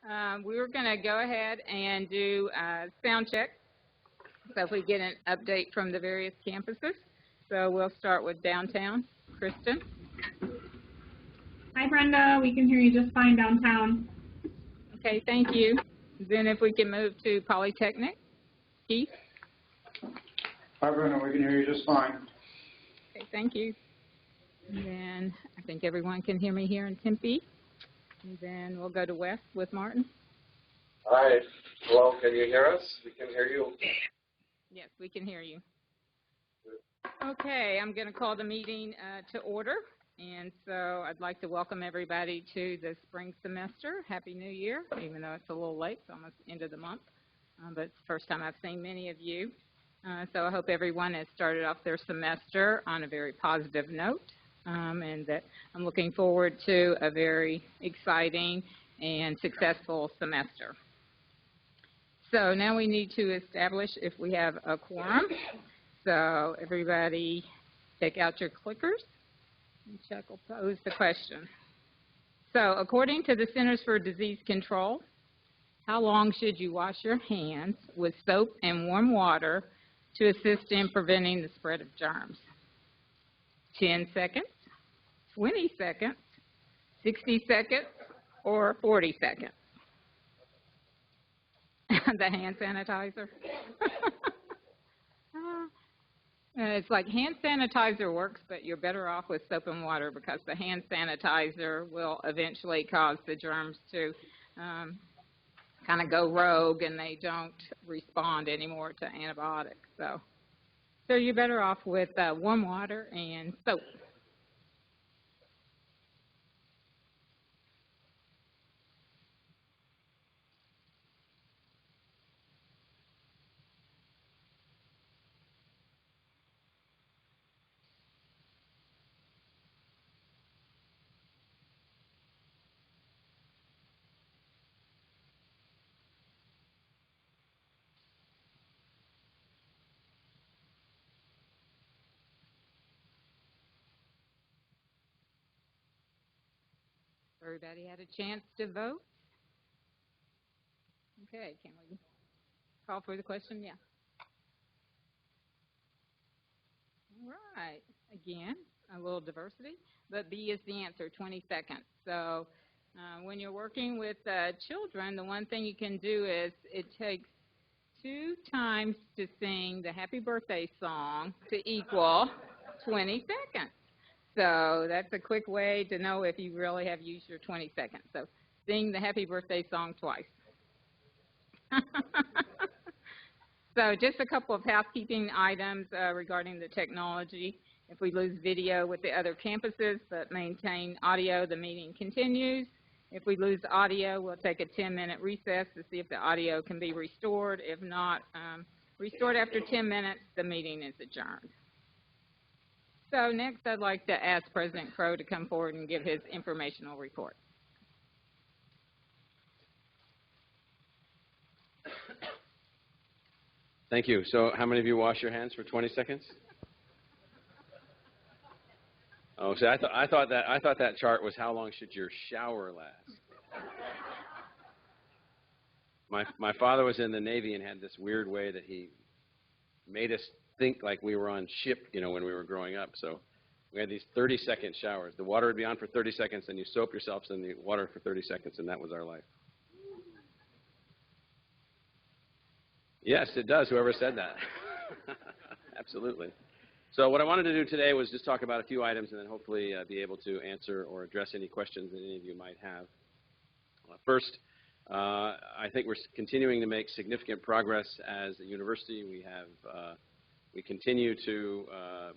loud. We were going to go ahead and do a sound check, so if we get an update from the various campuses. So we'll start with downtown. Kristen? Hi, Brenda. We can hear you just fine downtown. Okay, thank you. Then if we can move to Polytechnic. Keith? Hi, Brenda. We can hear you just fine. Okay, thank you. And then I think everyone can hear me here in Tempe. And then we'll go to West with Martin. Hi. Hello, can you hear us? We can hear you. Yes, we can hear you. Okay, I'm going to call the meeting to order. And so I'd like to welcome everybody to the spring semester. Happy New Year, even though it's a little late. It's almost the end of the month. But it's the first time I've seen many of you. So I hope everyone has started off their semester on a very positive note. And that I'm looking forward to a very exciting and successful semester. So now we need to establish if we have a quorum. So everybody take out your clickers, and Chuck will pose the question. So according to the Centers for Disease Control, how long should you wash your hands with soap and warm water to assist in preventing the spread of germs? 10 seconds, 20 seconds, 60 seconds, or 40 seconds? The hand sanitizer. It's like hand sanitizer works, but you're better off with soap and water because the hand sanitizer will eventually cause the germs to kind of go rogue and they don't respond anymore to antibiotics. So you're better off with warm water and soap. Everybody had a chance to vote? Okay, can we call for the question? Yeah. All right. Again, a little diversity, but B is the answer, 20 seconds. So when you're working with children, the one thing you can do is it takes 2 times to sing the happy birthday song to equal 20 seconds. So that's a quick way to know if you really have used your 20 seconds. So sing the happy birthday song twice. So just a couple of housekeeping items regarding the technology. If we lose video with the other campuses but maintain audio, the meeting continues. If we lose audio, we'll take a 10-minute recess to see if the audio can be restored. If not restored after 10 minutes, the meeting is adjourned. So next, I'd like to ask President Crow to come forward and give his informational report. Thank you. So how many of you wash your hands for 20 seconds? Oh, so I thought that chart was how long should your shower last. My father was in the Navy and had this weird way that he made us think like we were on ship, when we were growing up. So we had these 30-second showers. The water would be on for 30 seconds, and you soap yourselves in the water for 30 seconds, and that was our life. Yes, it does, whoever said that. Absolutely. So what I wanted to do today was just talk about a few items and then hopefully be able to answer or address any questions that any of you might have. First, I think we're continuing to make significant progress as a university. We continue to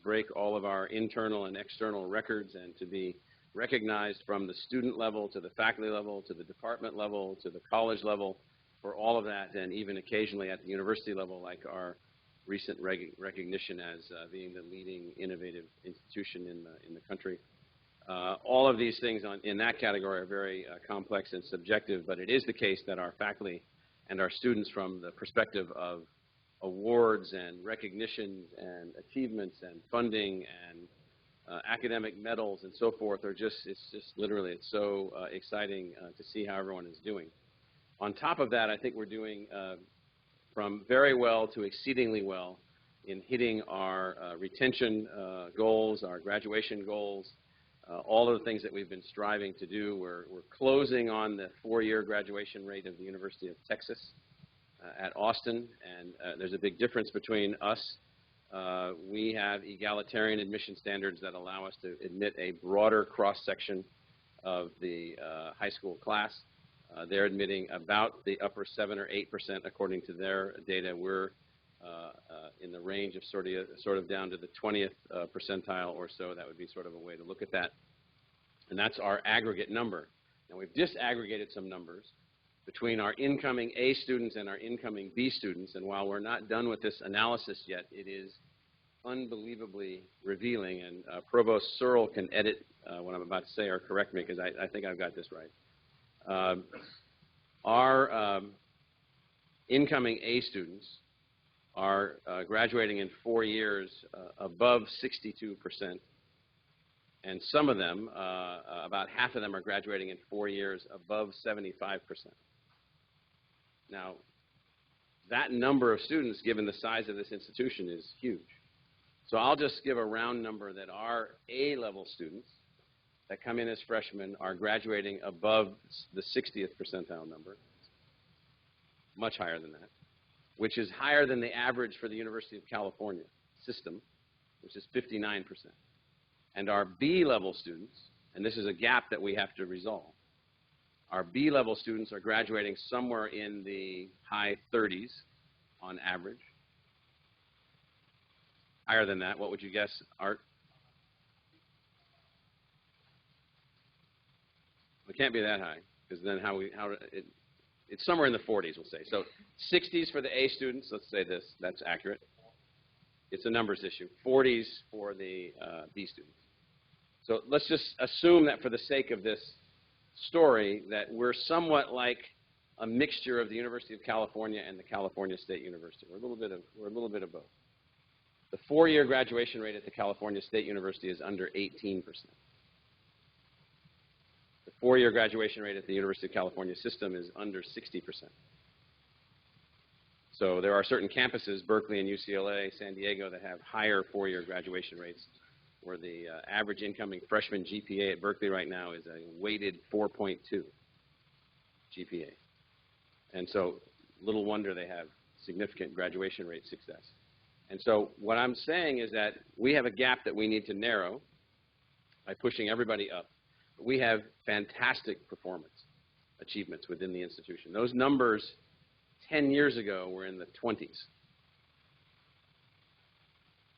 break all of our internal and external records and to be recognized from the student level to the faculty level to the department level to the college level for all of that, and even occasionally at the university level, like our recent recognition as being the leading innovative institution in the country. All of these things in that category are very complex and subjective, but it is the case that our faculty and our students, from the perspective of awards and recognitions and achievements and funding and academic medals and so forth are just, it's so exciting to see how everyone is doing. On top of that, I think we're doing from very well to exceedingly well in hitting our retention goals, our graduation goals, all of the things that we've been striving to do. We're closing on the 4-year graduation rate of the University of Texas at Austin, and there's a big difference between us. We have egalitarian admission standards that allow us to admit a broader cross-section of the high school class. They're admitting about the upper 7 or 8% according to their data. We're in the range of sort of down to the 20th percentile or so. That would be sort of a way to look at that. And that's our aggregate number. Now, we've disaggregated some numbers between our incoming A students and our incoming B students. And while we're not done with this analysis yet, it is unbelievably revealing. And Provost Searle can edit what I'm about to say or correct me, because I think I've got this right. Our incoming A students are graduating in 4 years above 62%. And some of them, about half of them, are graduating in 4 years above 75%. Now, that number of students, given the size of this institution, is huge. So I'll just give a round number that our A-level students that come in as freshmen are graduating above the 60th percentile number, much higher than that, which is higher than the average for the University of California system, which is 59%. And our B-level students, and this is a gap that we have to resolve, our B-level students are graduating somewhere in the high 30s on average. Higher than that, what would you guess, Art? It can't be that high, because then it's somewhere in the 40s, we'll say. So 60s for the A students, let's say this, that's accurate. It's a numbers issue. 40s for the B students. So let's just assume that for the sake of this story that we're somewhat like a mixture of the University of California and the California State University. We're a little bit of both. The 4-year graduation rate at the California State University is under 18%. The 4-year graduation rate at the University of California system is under 60%. So there are certain campuses, Berkeley and UCLA, San Diego, that have higher 4-year graduation rates, where the average incoming freshman GPA at Berkeley right now is a weighted 4.2 GPA. And so little wonder they have significant graduation rate success. And so what I'm saying is that we have a gap that we need to narrow by pushing everybody up. We have fantastic performance achievements within the institution. Those numbers 10 years ago were in the 20s.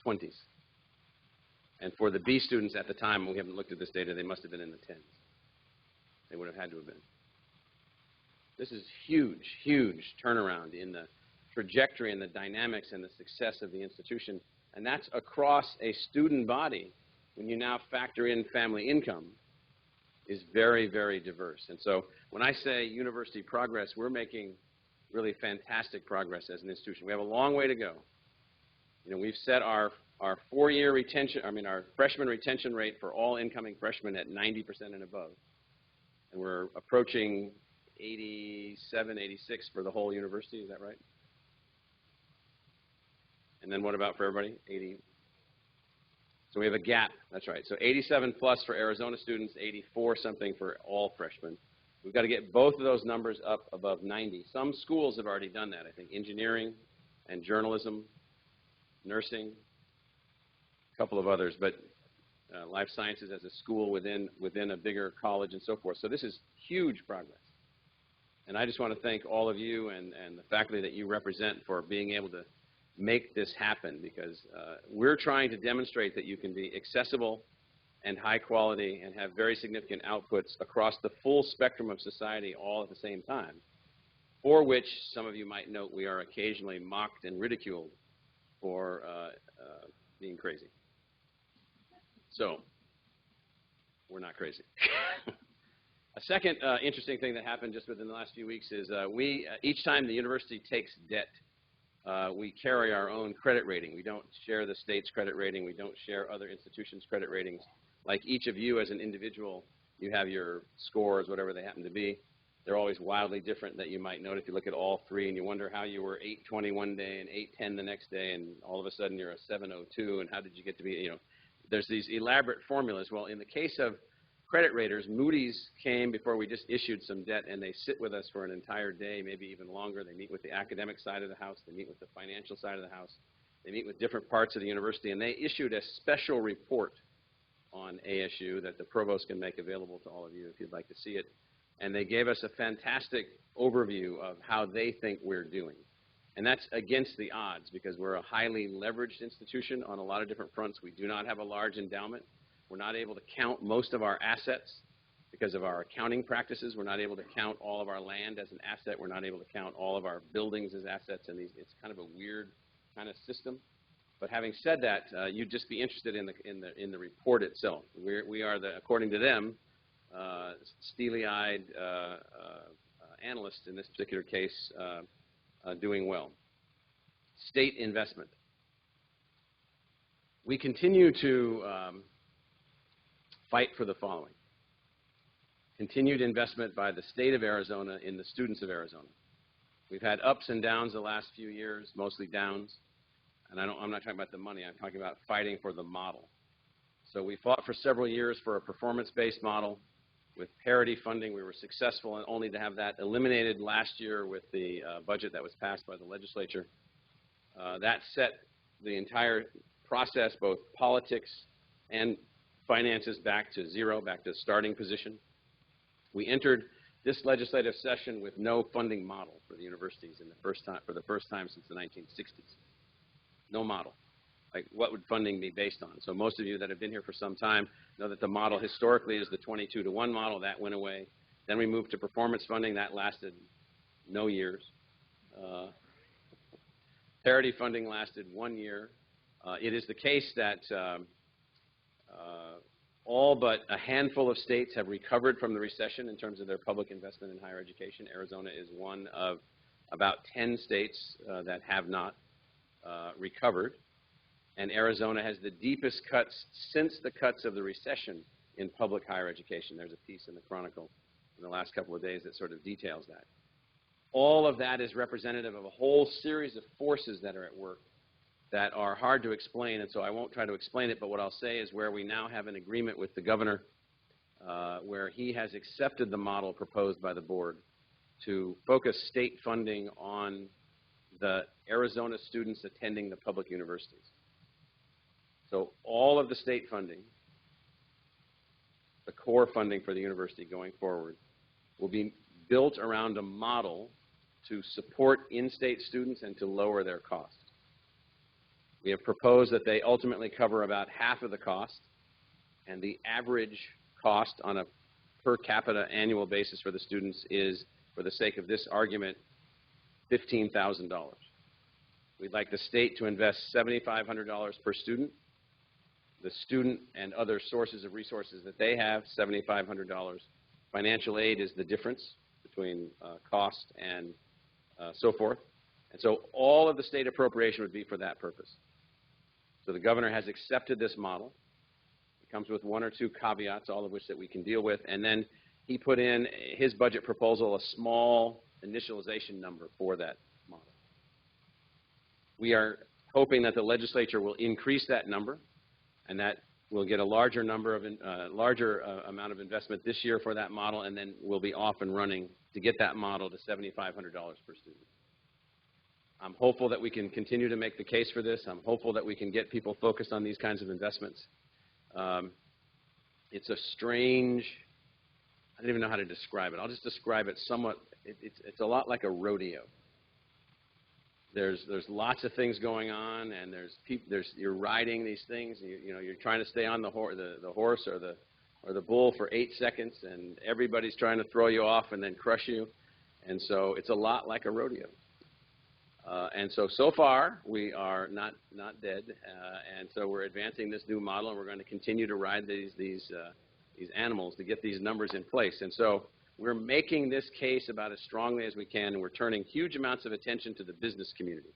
20s. And for the B students at the time, we haven't looked at this data, they must have been in the 10s. They would have had to have been. This is huge, huge turnaround in the trajectory and the dynamics and the success of the institution. And that's across a student body, when you now factor in family income, is very, very diverse. And so when I say university progress, we're making really fantastic progress as an institution. We have a long way to go. You know, we've set our 4-year retention, our freshman retention rate for all incoming freshmen at 90% and above. And we're approaching 87, 86 for the whole university, is that right? And then what about for everybody? 80. So we have a gap, that's right. So 87 plus for Arizona students, 84 something for all freshmen. We've got to get both of those numbers up above 90. Some schools have already done that, I think. Engineering and journalism, nursing, a couple of others, but life sciences as a school within a bigger college and so forth. So this is huge progress. And I just want to thank all of you and the faculty that you represent for being able to make this happen, because we're trying to demonstrate that you can be accessible and high quality and have very significant outputs across the full spectrum of society all at the same time, for which some of you might note we are occasionally mocked and ridiculed for being crazy. So we're not crazy. A second interesting thing that happened just within the last few weeks is each time the university takes debt, we carry our own credit rating. We don't share the state's credit rating. We don't share other institutions' credit ratings. Like each of you as an individual, you have your scores, whatever they happen to be. They're always wildly different that you might note if you look at all three and you wonder how you were 820 one day and 810 the next day, and all of a sudden you're a 702, and how did you get to be, you know, there's these elaborate formulas. Well, in the case of credit raters, Moody's came before we just issued some debt, and they sit with us for an entire day, maybe even longer. They meet with the academic side of the house. They meet with the financial side of the house. They meet with different parts of the university, and they issued a special report on ASU that the provost can make available to all of you if you'd like to see it. And they gave us a fantastic overview of how they think we're doing. And that's against the odds because we're a highly leveraged institution on a lot of different fronts. We do not have a large endowment. We're not able to count most of our assets because of our accounting practices. We're not able to count all of our land as an asset. We're not able to count all of our buildings as assets. And it's kind of a weird kind of system. But having said that, you'd just be interested in the report itself. We are according to them, steely-eyed analysts in this particular case, doing well. State investment. We continue to fight for the following. Continued investment by the state of Arizona in the students of Arizona. We've had ups and downs the last few years, mostly downs. And I'm not talking about the money. I'm talking about fighting for the model. So we fought for several years for a performance-based model. With parity funding, we were successful, and only to have that eliminated last year with the budget that was passed by the legislature. That set the entire process, both politics and finances, back to zero, back to starting position. We entered this legislative session with no funding model for the universities for the first time since the 1960s. No model. Like, what would funding be based on? So most of you that have been here for some time know that the model historically is the 22-to-1 model. That went away. Then we moved to performance funding. That lasted no years. Parity funding lasted 1 year. It is the case that all but a handful of states have recovered from the recession in terms of their public investment in higher education. Arizona is one of about 10 states that have not recovered. And Arizona has the deepest cuts since the cuts of the recession in public higher education. There's a piece in the Chronicle in the last couple of days that sort of details that. All of that is representative of a whole series of forces that are at work that are hard to explain, and so I won't try to explain it, but what I'll say is where we now have an agreement with the governor where he has accepted the model proposed by the board to focus state funding on the Arizona students attending the public universities. So all of the state funding, the core funding for the university going forward, will be built around a model to support in-state students and to lower their costs. We have proposed that they ultimately cover about half of the cost, and the average cost on a per capita annual basis for the students is, for the sake of this argument, $15,000. We'd like the state to invest $7,500 per student. The student and other sources of resources that they have, $7,500. Financial aid is the difference between cost and so forth. And so all of the state appropriation would be for that purpose. So the governor has accepted this model. It comes with one or two caveats, all of which that we can deal with. And then he put in his budget proposal a small initialization number for that model. We are hoping that the legislature will increase that number, and that we'll get a larger number of amount of investment this year for that model, and then we'll be off and running to get that model to $7,500 per student. I'm hopeful that we can continue to make the case for this. I'm hopeful that we can get people focused on these kinds of investments. It's a strange, I don't even know how to describe it. I'll just describe it somewhat. It's a lot like a rodeo. There's lots of things going on, and you're riding these things. You're trying to stay on the horse or the bull for 8 seconds, and everybody's trying to throw you off and then crush you. And so it's a lot like a rodeo. And so far, we are not dead, and so we're advancing this new model, and we're going to continue to ride these animals to get these numbers in place. And so we're making this case about as strongly as we can, and we're turning huge amounts of attention to the business community.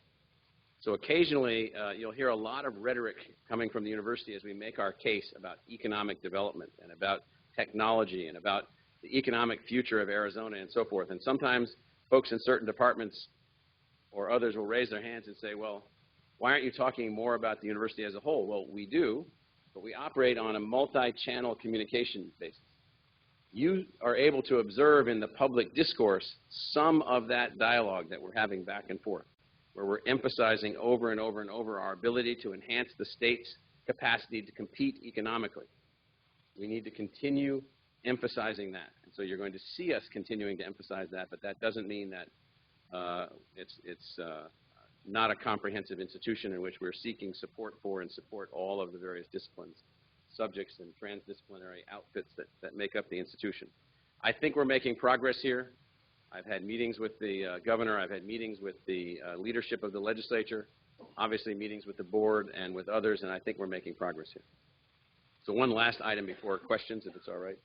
So occasionally, you'll hear a lot of rhetoric coming from the university as we make our case about economic development and about technology and about the economic future of Arizona and so forth. And sometimes folks in certain departments or others will raise their hands and say, well, why aren't you talking more about the university as a whole? Well, we do, but we operate on a multi-channel communication basis. You are able to observe in the public discourse some of that dialogue that we're having back and forth, where we're emphasizing over and over and over our ability to enhance the state's capacity to compete economically. We need to continue emphasizing that. And so you're going to see us continuing to emphasize that, but that doesn't mean that it's not a comprehensive institution in which we're seeking support for and support all of the various disciplines, subjects, and transdisciplinary outfits that make up the institution. I think we're making progress here. I've had meetings with the governor. I've had meetings with the leadership of the legislature, obviously meetings with the board and with others, and I think we're making progress here. So one last item before questions, if it's all right.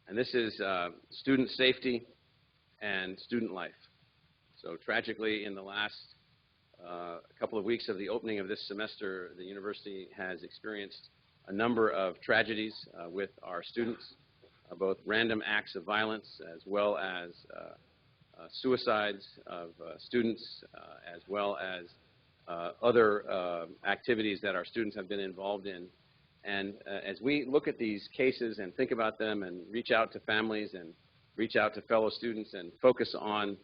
And this is student safety and student life. So tragically, in the last couple of weeks of the opening of this semester, the university has experienced a number of tragedies with our students, both random acts of violence as well as suicides of students, as well as other activities that our students have been involved in. And as we look at these cases and think about them and reach out to families and reach out to fellow students and focus on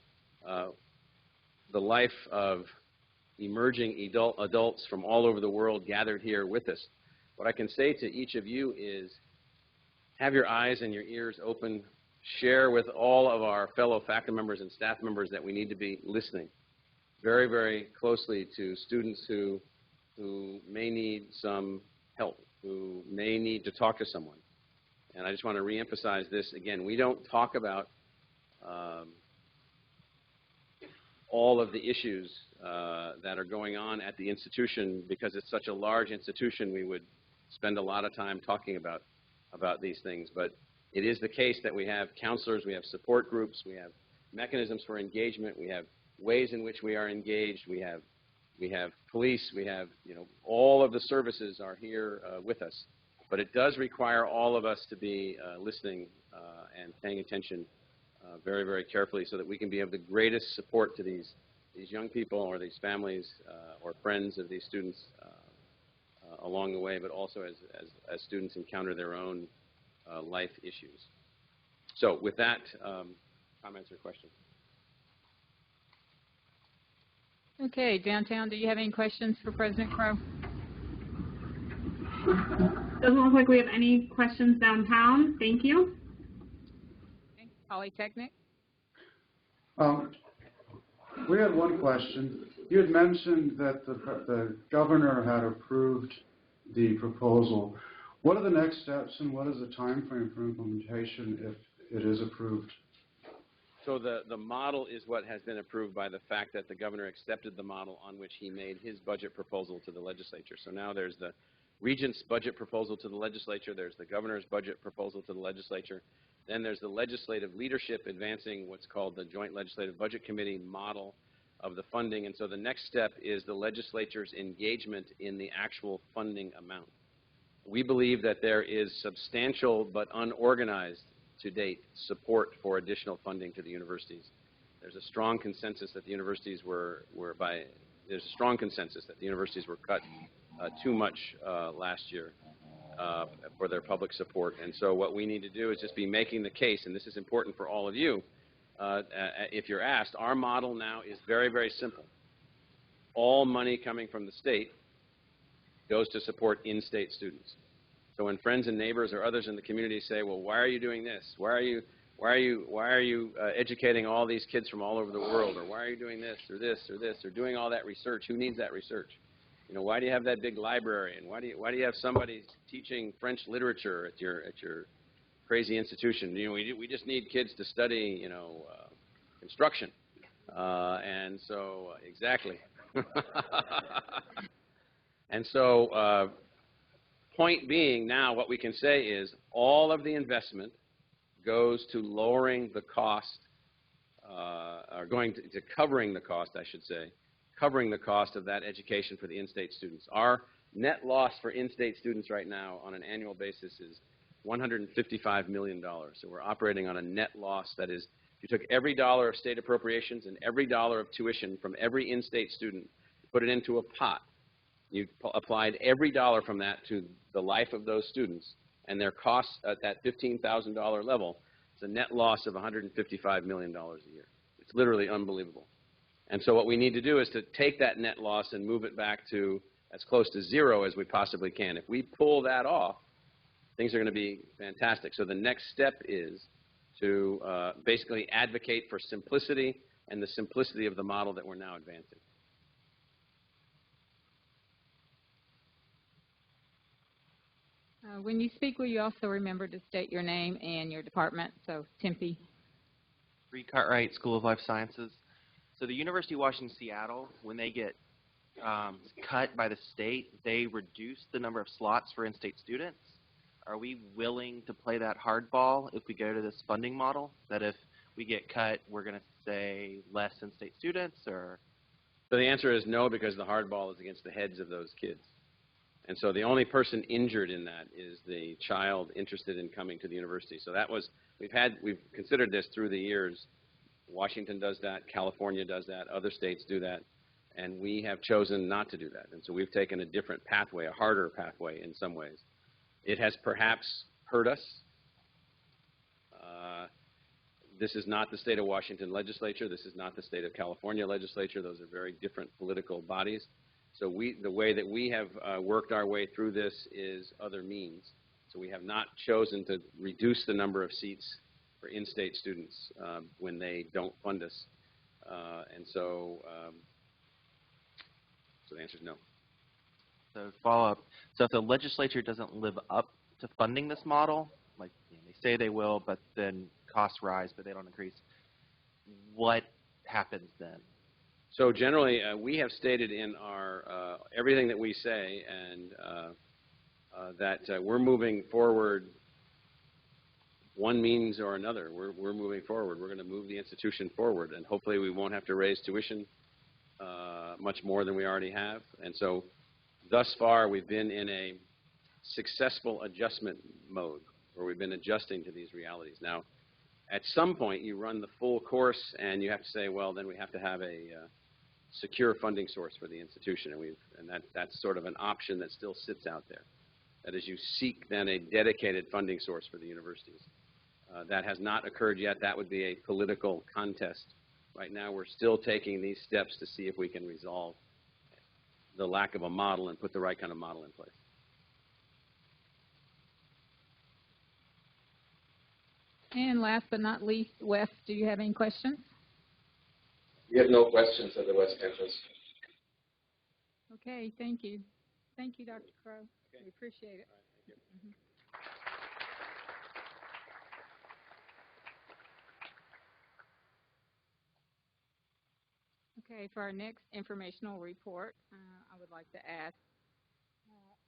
the life of emerging adults from all over the world gathered here with us, what I can say to each of you is have your eyes and your ears open. Share with all of our fellow faculty members and staff members that we need to be listening very, very closely to students who may need some help, who may need to talk to someone. And I just want to reemphasize this again. We don't talk about all of the issues that are going on at the institution because it's such a large institution. We would spend a lot of time talking about these things. But it is the case that we have counselors, we have support groups, we have mechanisms for engagement, we have ways in which we are engaged, we have police, we have, all of the services are here with us. But it does require all of us to be listening and paying attention very, very carefully so that we can be of the greatest support to these young people or these families or friends of these students along the way, but also as students encounter their own life issues. So with that, comments or questions? Okay, downtown, do you have any questions for President Crow? Doesn't look like we have any questions downtown. Thank you. Okay. Polytechnic? We had one question. You had mentioned that the governor had approved the proposal. What are the next steps and what is the time frame for implementation if it is approved? So the model is what has been approved by the fact that the governor accepted the model on which he made his budget proposal to the legislature. So now there's the regent's budget proposal to the legislature, there's the governor's budget proposal to the legislature, then there's the legislative leadership advancing what's called the Joint Legislative Budget Committee model of the funding. And so the next step is the legislature's engagement in the actual funding amount. We believe that there is substantial but unorganized to date support for additional funding to the universities. There's a strong consensus that the universities were cut too much last year for their public support. And so what we need to do is just be making the case, and this is important for all of you, if you're asked, our model now is very, very simple. All money coming from the state goes to support in-state students. So when friends and neighbors or others in the community say, well, why are you doing this? Why are you educating all these kids from all over the world? Or why are you doing this or this or this or doing all that research? Who needs that research? Why do you have that big library? And why do you have somebody teaching French literature at your crazy institution? We just need kids to study, construction. And so, exactly. And so, point being now what we can say is all of the investment goes to lowering the cost, or going to covering the cost, I should say, covering the cost of that education for the in-state students. Our net loss for in-state students right now on an annual basis is $155 million. So we're operating on a net loss. That is, if you took every dollar of state appropriations and every dollar of tuition from every in-state student, put it into a pot, you applied every dollar from that to the life of those students and their costs at that $15,000 level, it's a net loss of $155 million a year. It's literally unbelievable. And so what we need to do is to take that net loss and move it back to as close to zero as we possibly can. If we pull that off, things are going to be fantastic. So the next step is to basically advocate for simplicity and the simplicity of the model that we're now advancing. When you speak, will you also remember to state your name and your department? So, Tempe. Reed Cartwright, School of Life Sciences. So the University of Washington, Seattle, when they get cut by the state, they reduce the number of slots for in-state students. Are we willing to play that hardball if we go to this funding model? That if we get cut, we're going to say less in-state students, or? So the answer is no, because the hardball is against the heads of those kids. And so the only person injured in that is the child interested in coming to the university. So that was, we've considered this through the years. Washington does that, California does that, other states do that, and we have chosen not to do that. And so we've taken a different pathway, a harder pathway in some ways. It has perhaps hurt us. This is not the state of Washington legislature. This is not the state of California legislature. Those are very different political bodies. So the way that we have worked our way through this is other means. So we have not chosen to reduce the number of seats for in-state students when they don't fund us. And so the answer is no. So follow-up. So if the legislature doesn't live up to funding this model, like they say they will, but then costs rise, but they don't increase, what happens then? So generally, we have stated in our everything that we say, and that we're moving forward one means or another. We're moving forward. We're going to move the institution forward, and hopefully we won't have to raise tuition much more than we already have. And so thus far, we've been in a successful adjustment mode where we've been adjusting to these realities. Now, at some point, you run the full course, and you have to say, well, then we have to have a secure funding source for the institution, and that's sort of an option that still sits out there. That is, you seek then a dedicated funding source for the universities. That has not occurred yet. That would be a political contest. Right now, we're still taking these steps to see if we can resolve the lack of a model and put the right kind of model in place. And last but not least, Wes, do you have any questions? We have no questions at the West Campus. Okay, thank you. Thank you, Dr. Crow. Okay. We appreciate it. All right, thank you. Okay, for our next informational report, I would like to ask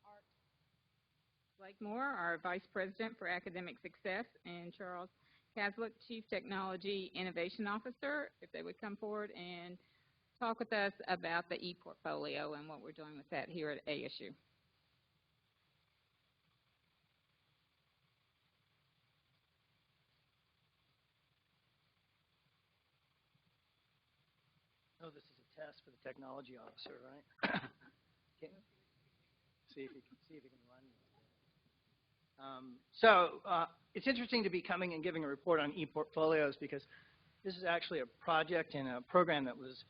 Art Blakemore, our Vice President for Academic Success, and Charles Caslick, Chief Technology Innovation Officer, if they would come forward and talk with us about the e-portfolio and what we're doing with that here at ASU. Oh, this is a test for the technology officer, right? Okay. See if you can run. It's interesting to be coming and giving a report on e-portfolios because this is actually a project and a program that was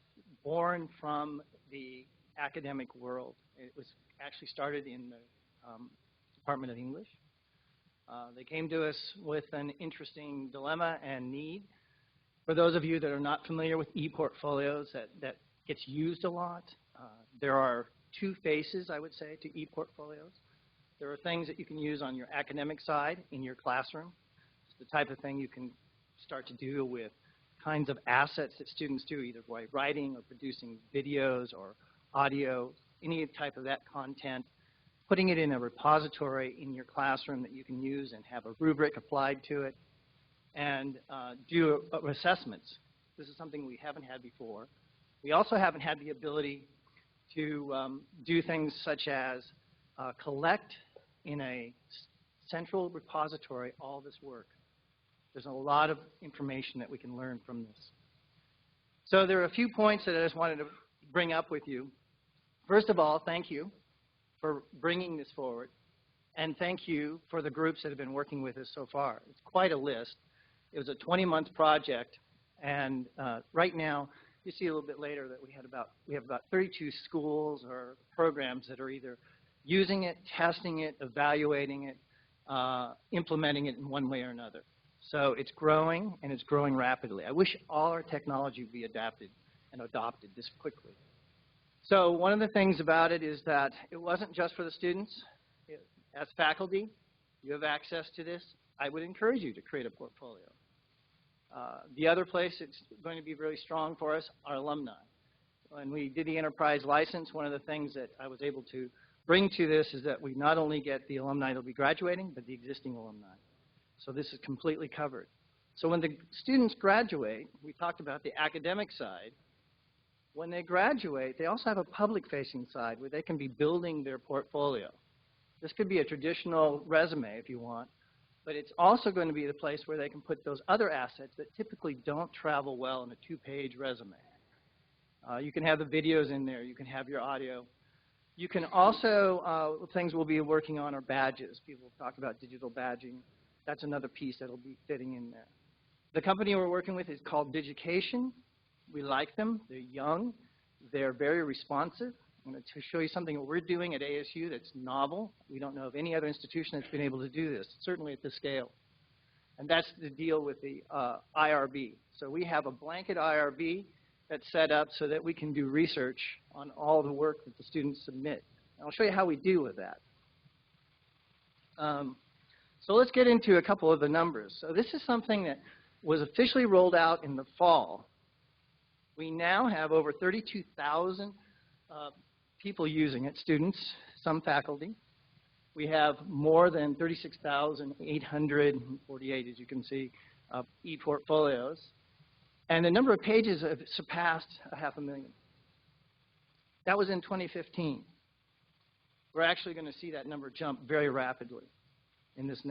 born from the academic world. It was actually started in the Department of English. They came to us with an interesting dilemma and need. For those of you that are not familiar with e-portfolios, that gets used a lot. There are two faces, I would say, to e-portfolios. There are things that you can use on your academic side in your classroom. It's the type of thing you can start to do with kinds of assets that students do, either by writing or producing videos or audio, any type of that content, putting it in a repository in your classroom that you can use and have a rubric applied to it, and do assessments. This is something we haven't had before. We also haven't had the ability to do things such as collect in a central repository all this work. There's a lot of information that we can learn from this. So there are a few points that I just wanted to bring up with you. First of all, thank you for bringing this forward, and thank you for the groups that have been working with us so far. It's quite a list. It was a 20-month project, and right now, you see a little bit later that we have about 32 schools or programs that are either using it, testing it, evaluating it, implementing it in one way or another. So it's growing, and it's growing rapidly. I wish all our technology would be adapted and adopted this quickly. So one of the things about it is that it wasn't just for the students. As faculty, you have access to this. I would encourage you to create a portfolio. The other place it's going to be really strong for us are alumni. When we did the enterprise license, one of the things that I was able to bring to this is that we not only get the alumni that will be graduating, but the existing alumni. So this is completely covered. So when the students graduate, we talked about the academic side. When they graduate, they also have a public-facing side where they can be building their portfolio. This could be a traditional resume if you want, but it's also going to be the place where they can put those other assets that typically don't travel well in a two-page resume. You can have the videos in there. You can have your audio. You can also, things we'll be working on are badges. People talk about digital badging. That's another piece that will be fitting in there. The company we're working with is called Digication. We like them. They're young. They're very responsive. I'm going to show you something that we're doing at ASU that's novel. We don't know of any other institution that's been able to do this, certainly at this scale. And that's the deal with the IRB. So we have a blanket IRB that's set up so that we can do research on all the work that the students submit. And I'll show you how we deal with that. So let's get into a couple of the numbers. So this is something that was officially rolled out in the fall. We now have over 32,000 people using it, students, some faculty. We have more than 36,848, as you can see, e-portfolios. And the number of pages have surpassed 500,000. That was in 2015. We're actually going to see that number jump very rapidly in this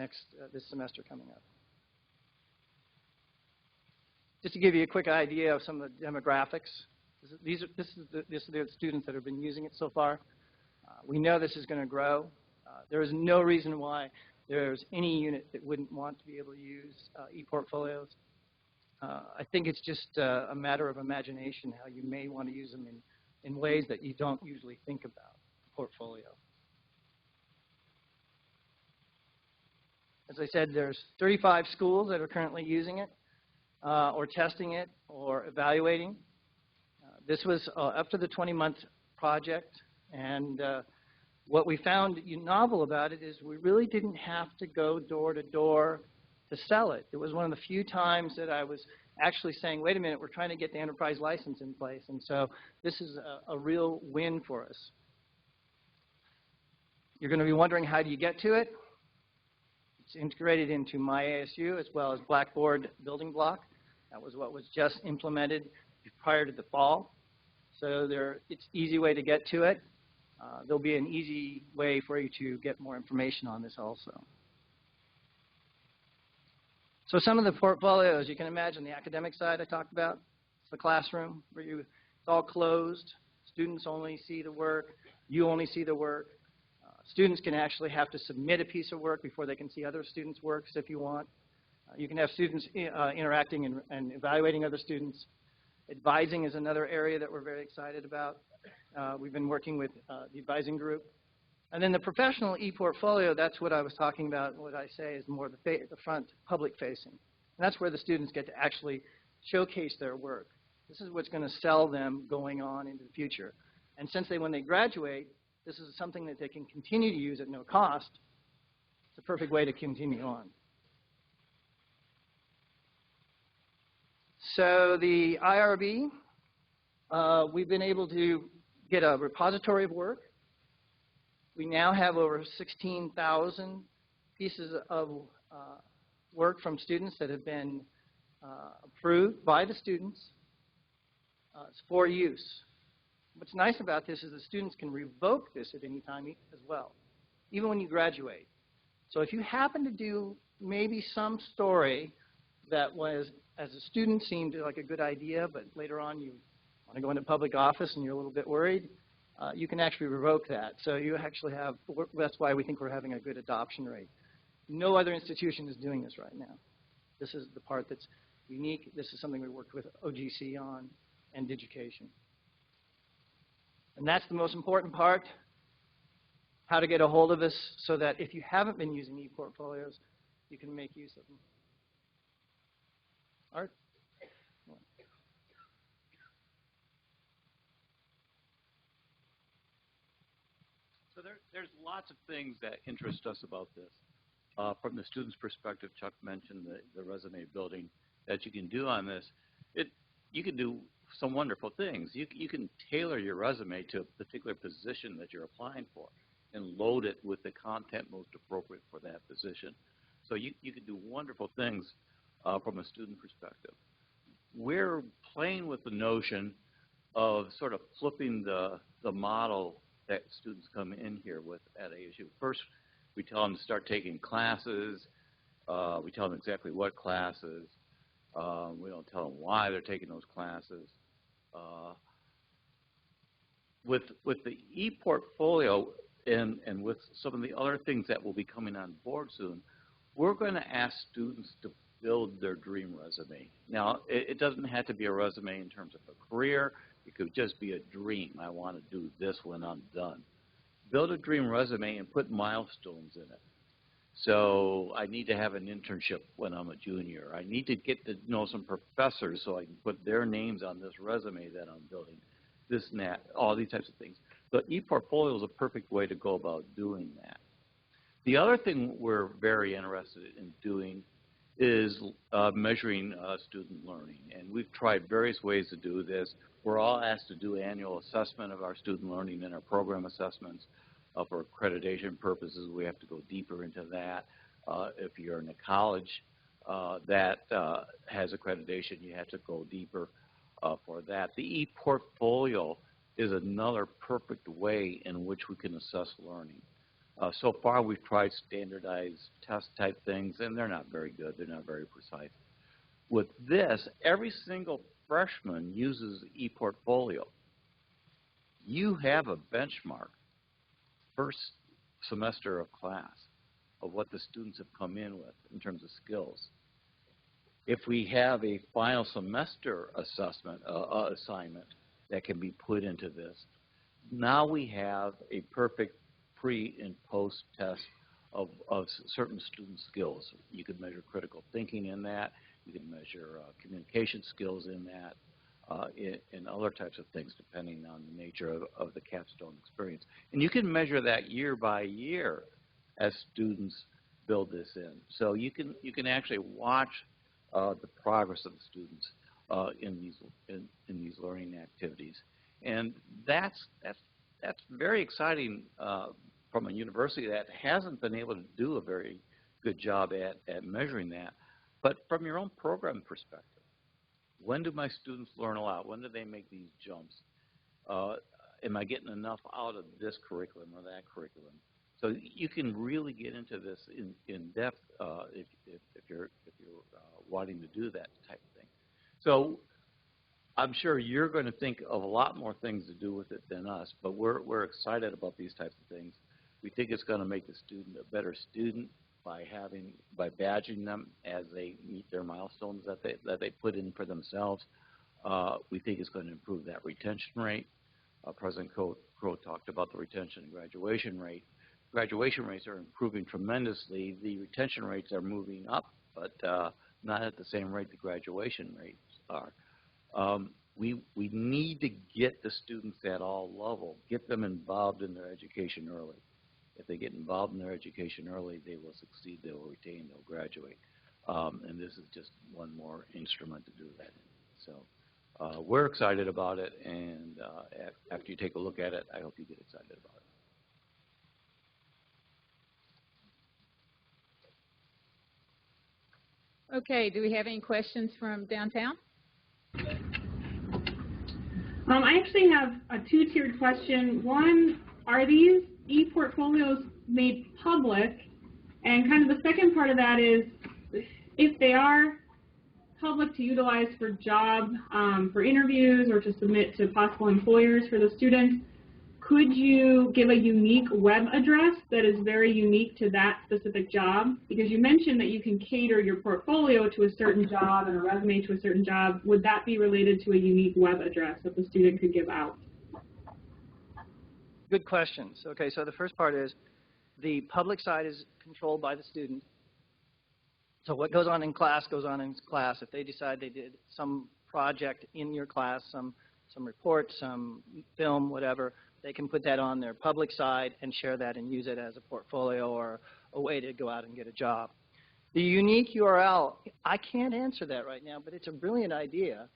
semester coming up. Just to give you a quick idea of some of the demographics, these are the students that have been using it so far. We know this is going to grow. There is no reason why there's any unit that wouldn't want to be able to use e-portfolios. I think it's just a matter of imagination how you may want to use them in ways that you don't usually think about a portfolio. As I said, there's 35 schools that are currently using it, or testing it, or evaluating. This was up to the 20-month project, and what we found novel about it is we really didn't have to go door to door to sell it. It was one of the few times that I was actually saying, wait a minute, we're trying to get the enterprise license in place, and so this is a real win for us. You're going to be wondering, how do you get to it? It's integrated into MyASU as well as Blackboard Building Block. That was what was just implemented prior to the fall. So it's an easy way to get to it. There'll be an easy way for you to get more information on this also. So some of the portfolios, you can imagine the academic side I talked about. It's the classroom where it's all closed. Students only see the work. You only see the work. Students can actually have to submit a piece of work before they can see other students' works if you want. You can have students interacting and evaluating other students. Advising is another area that we're very excited about. We've been working with the advising group. And then the professional e-portfolio, that's what I was talking about, what I say is more the front public-facing. And that's where the students get to actually showcase their work. This is what's going to sell them going on into the future. And since when they graduate, this is something that they can continue to use at no cost. It's a perfect way to continue on. So the IRB, we've been able to get a repository of work. We now have over 16,000 pieces of work from students that have been approved by the students. It's for use. What's nice about this is the students can revoke this at any time as well, even when you graduate. So if you happen to do maybe some story that was, as a student, seemed like a good idea, but later on you want to go into public office and you're a little bit worried, you can actually revoke that. So you actually have, that's why we think we're having a good adoption rate. No other institution is doing this right now. This is the part that's unique. This is something we worked with OGC on and Digication. And that's the most important part, how to get a hold of us so that if you haven't been using e-portfolios, you can make use of them. Art? So there's lots of things that interest us about this. From the student's perspective, Chuck mentioned the resume building that you can do on this. You can do some wonderful things. You can tailor your resume to a particular position that you're applying for and load it with the content most appropriate for that position. So you can do wonderful things from a student perspective. We're playing with the notion of sort of flipping the model that students come in here with at ASU. First, we tell them to start taking classes. We tell them exactly what classes. We don't tell them why they're taking those classes. With the e-portfolio and with some of the other things that will be coming on board soon, we're going to ask students to build their dream resume. Now, it doesn't have to be a resume in terms of a career. It could just be a dream. I want to do this when I'm done. Build a dream resume and put milestones in it. So I need to have an internship when I'm a junior. I need to get to know some professors so I can put their names on this resume that I'm building, this and that, all these types of things. The e-portfolio is a perfect way to go about doing that. The other thing we're very interested in doing is measuring student learning. And we've tried various ways to do this. We're all asked to do annual assessment of our student learning in our program assessments. For accreditation purposes, we have to go deeper into that. If you're in a college that has accreditation, you have to go deeper for that. The e-portfolio is another perfect way in which we can assess learning. So far, we've tried standardized test type things, and they're not very good. They're not very precise. With this, every single freshman uses the e-portfolio. You have a benchmark first semester of class of what the students have come in with in terms of skills. If we have a final semester assessment, assignment that can be put into this, now we have a perfect pre and post test of certain student skills. You can measure critical thinking in that. You can measure communication skills in that. And other types of things depending on the nature of the capstone experience. And you can measure that year by year as students build this in. So you can actually watch the progress of the students in these learning activities. And that's very exciting from a university that hasn't been able to do a very good job at measuring that. But from your own program perspective, when do my students learn a lot? When do they make these jumps? Am I getting enough out of this curriculum or that curriculum? So you can really get into this in depth if you're wanting to do that type of thing. So I'm sure you're going to think of a lot more things to do with it than us, but we're excited about these types of things. We think it's going to make the student a better student by badging them as they meet their milestones that they put in for themselves. We think it's going to improve that retention rate. President Crow talked about the retention and graduation rate. Graduation rates are improving tremendously. The retention rates are moving up, but not at the same rate the graduation rates are. We need to get the students at all levels, get them involved in their education early. If they get involved in their education early, they will succeed, they will retain, they'll graduate. And this is just one more instrument to do that. So we're excited about it, and after you take a look at it, I hope you get excited about it. Okay, do we have any questions from downtown? I actually have a two-tiered question. One, are these e-portfolios made public? And kind of the second part of that is, if they are public to utilize for job, for interviews or to submit to possible employers for the students, could you give a unique web address that is very unique to that specific job? Because you mentioned that you can cater your portfolio to a certain job and a resume to a certain job. Would that be related to a unique web address that the student could give out? Good questions. Okay, so the first part is the public side is controlled by the student. So what goes on in class goes on in class. If they decide they did some project in your class, some report, some film, whatever, they can put that on their public side and share that and use it as a portfolio or a way to go out and get a job. The unique URL, I can't answer that right now, but it's a brilliant idea.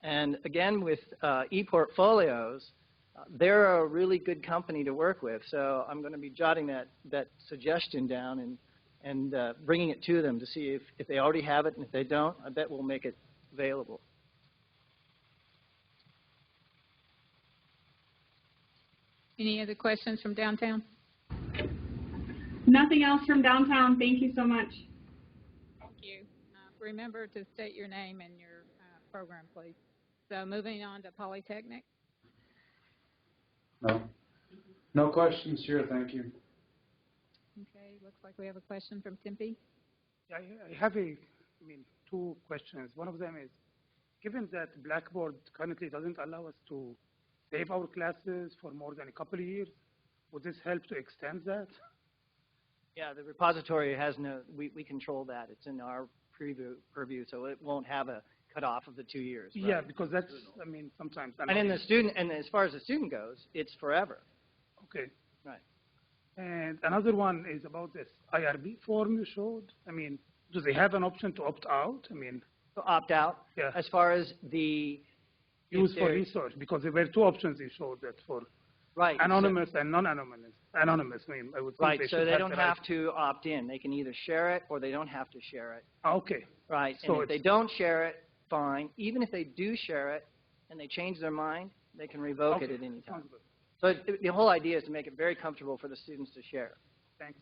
And again, with ePortfolios, they're a really good company to work with. So I'm going to be jotting that suggestion down and bringing it to them to see if they already have it, and if they don't, I bet we'll make it available. Any other questions from downtown? Nothing else from downtown. Thank you so much. Thank you. Remember to state your name and your program, please. So moving on to Polytechnic. No. No questions here, thank you. Okay, looks like we have a question from Tempe. Yeah, I have two questions. One of them is, given that Blackboard currently doesn't allow us to save our classes for more than a couple of years, would this help to extend that? Yeah, the repository has we control that. It's in our purview, so it won't have a cutoff of the 2 years. Right? Yeah, because that's, sometimes. And as far as the student goes, it's forever. Okay. Right. And another one is about this IRB form you showed. Do they have an option to opt out? To opt out? Yeah. As far as the use for research, because there were two options you showed that for right. anonymous and non-anonymous. Anonymous, I would think right, they so should they have don't the have right. to opt in. They can either share it or they don't have to share it. Okay. Right, So and if they don't share it, fine. Even if they do share it and they change their mind, they can revoke it at any time. So the whole idea is to make it very comfortable for the students to share. Thanks.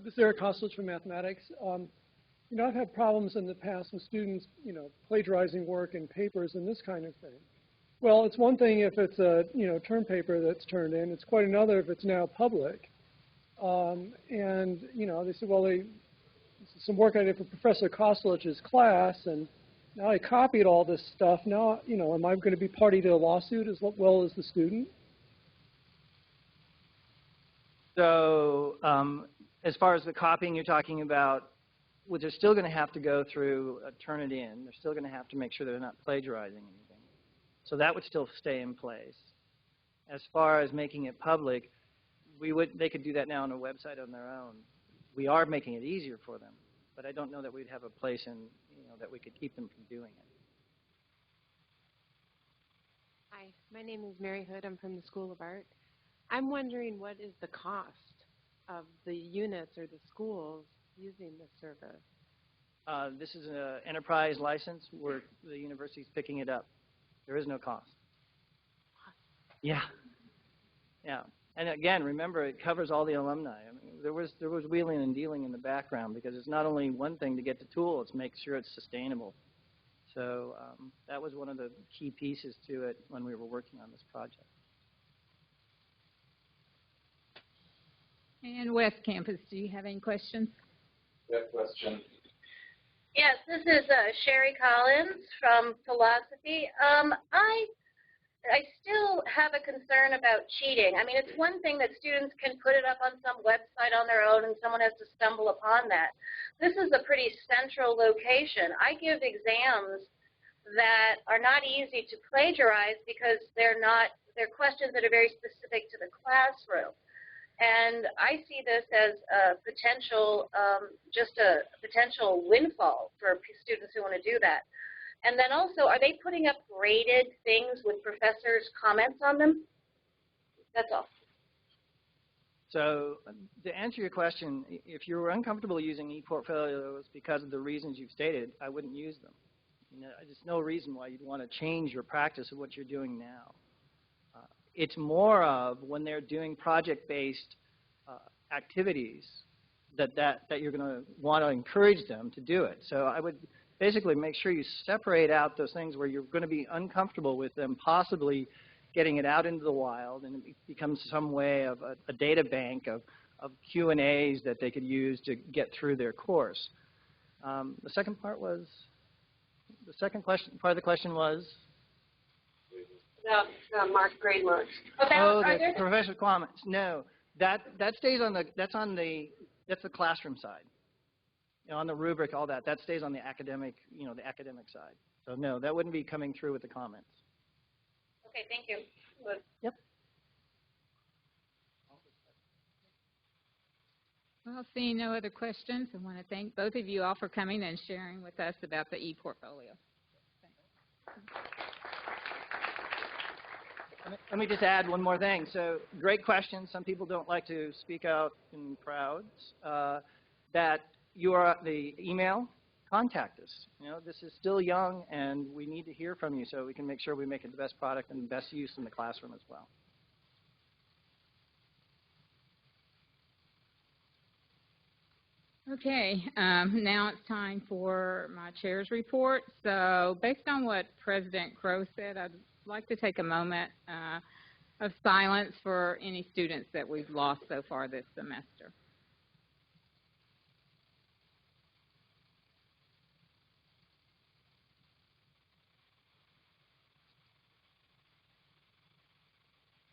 This is Eric Koslich from mathematics. I've had problems in the past with students, plagiarizing work and papers and this kind of thing. Well, it's one thing if it's a, term paper that's turned in. It's quite another if it's now public. They said, well, this is some work I did for Professor Koslich's class, and now I copied all this stuff. Now, am I going to be party to a lawsuit as well as the student? So as far as the copying you're talking about, well, they're still going to have to go through turn it in. They're still going to have to make sure they're not plagiarizing anything. So that would still stay in place. As far as making it public, they could do that now on a website on their own. We are making it easier for them, but I don't know that we'd have a place in, that we could keep them from doing it. Hi, my name is Mary Hood. I'm from the School of Art. I'm wondering what is the cost of the units or the schools using this service? This is an enterprise license where the university's picking it up. There is no cost. Yeah. Yeah. And again, remember, it covers all the alumni. There was wheeling and dealing in the background because it's not only one thing to get the tool, it's make sure it's sustainable. So that was one of the key pieces to it when we were working on this project. And West Campus, do you have any questions? Good question. Yes, this is Sherry Collins from Philosophy. I still have a concern about cheating. It's one thing that students can put it up on some website on their own and someone has to stumble upon that. This is a pretty central location. I give exams that are not easy to plagiarize because they're questions that are very specific to the classroom. And I see this as a potential, just a potential windfall for students who want to do that. And then also, are they putting up graded things with professors' comments on them? That's all. So to answer your question, if you're uncomfortable using ePortfolios because of the reasons you've stated, I wouldn't use them. You know, there's no reason why you'd want to change your practice of what you're doing now. It's more of when they're doing project-based activities that you're going to want to encourage them to do it. So I would basically make sure you separate out those things where you're going to be uncomfortable with them possibly getting it out into the wild, and it becomes some way of a data bank of Q&As that they could use to get through their course. The second part was, the second question, part of the question was? The mark grade marks. Oh, the professional comments. No, that stays on the, that's the classroom side. You know, on the rubric, all that stays on the academic, you know, the academic side. So no, that wouldn't be coming through with the comments. Okay, thank you. Yep. Well, seeing no other questions, I want to thank both of you all for coming and sharing with us about the ePortfolio. Let me just add one more thing. So great question. Some people don't like to speak out in crowds. That you are the email, contact us. You know, this is still young, and we need to hear from you so we can make sure we make it the best product and the best use in the classroom as well. Okay, now it's time for my chair's report. So based on what President Crow said, I'd like to take a moment of silence for any students that we've lost so far this semester.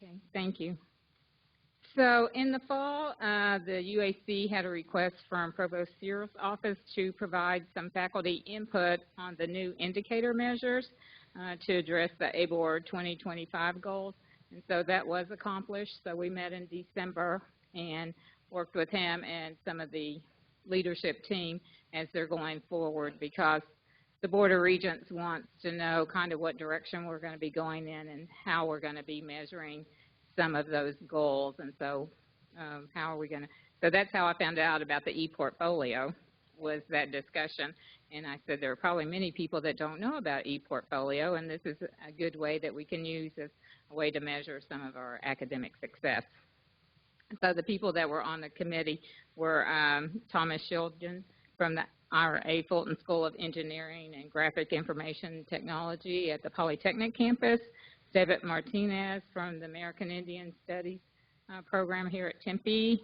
Okay, thank you. So in the fall, the UAC had a request from Provost Searle's office to provide some faculty input on the new indicator measures to address the ABOR 2025 goals. And so that was accomplished. So we met in December and worked with him and some of the leadership team as they're going forward, because the Board of Regents wants to know kind of what direction we're going to be going in and how we're going to be measuring some of those goals. And so how are we going to, so that's how I found out about the ePortfolio, was that discussion. And I said there are probably many people that don't know about ePortfolio, and this is a good way that we can use as a way to measure some of our academic success. So the people that were on the committee were Thomas Shildon from the IRA Fulton School of Engineering and Graphic Information Technology at the Polytechnic campus, David Martinez from the American Indian Studies program here at Tempe,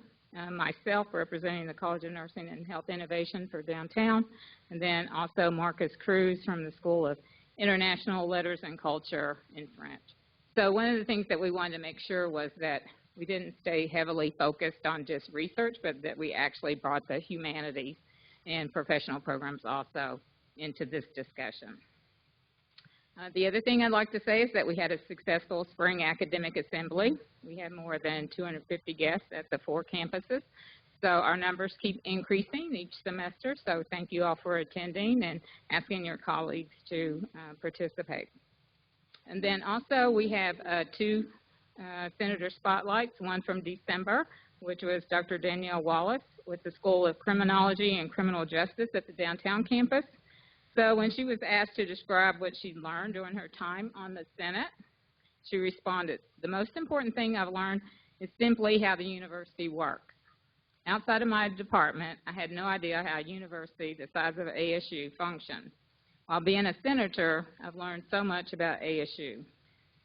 myself representing the College of Nursing and Health Innovation for downtown, and then also Marcus Cruz from the School of International Letters and Culture in French. So one of the things that we wanted to make sure was that we didn't stay heavily focused on just research, but that we actually brought the humanities and professional programs also into this discussion. The other thing I'd like to say is that we had a successful spring academic assembly. We had more than 250 guests at the 4 campuses. So our numbers keep increasing each semester. So thank you all for attending and asking your colleagues to participate. And then also we have 2 Senator Spotlights, one from December, which was Dr. Danielle Wallace with the School of Criminology and Criminal Justice at the downtown campus. So when she was asked to describe what she learned during her time on the Senate, she responded, "The most important thing I've learned is simply how the university works. Outside of my department, I had no idea how a university the size of ASU functioned. While being a senator, I've learned so much about ASU.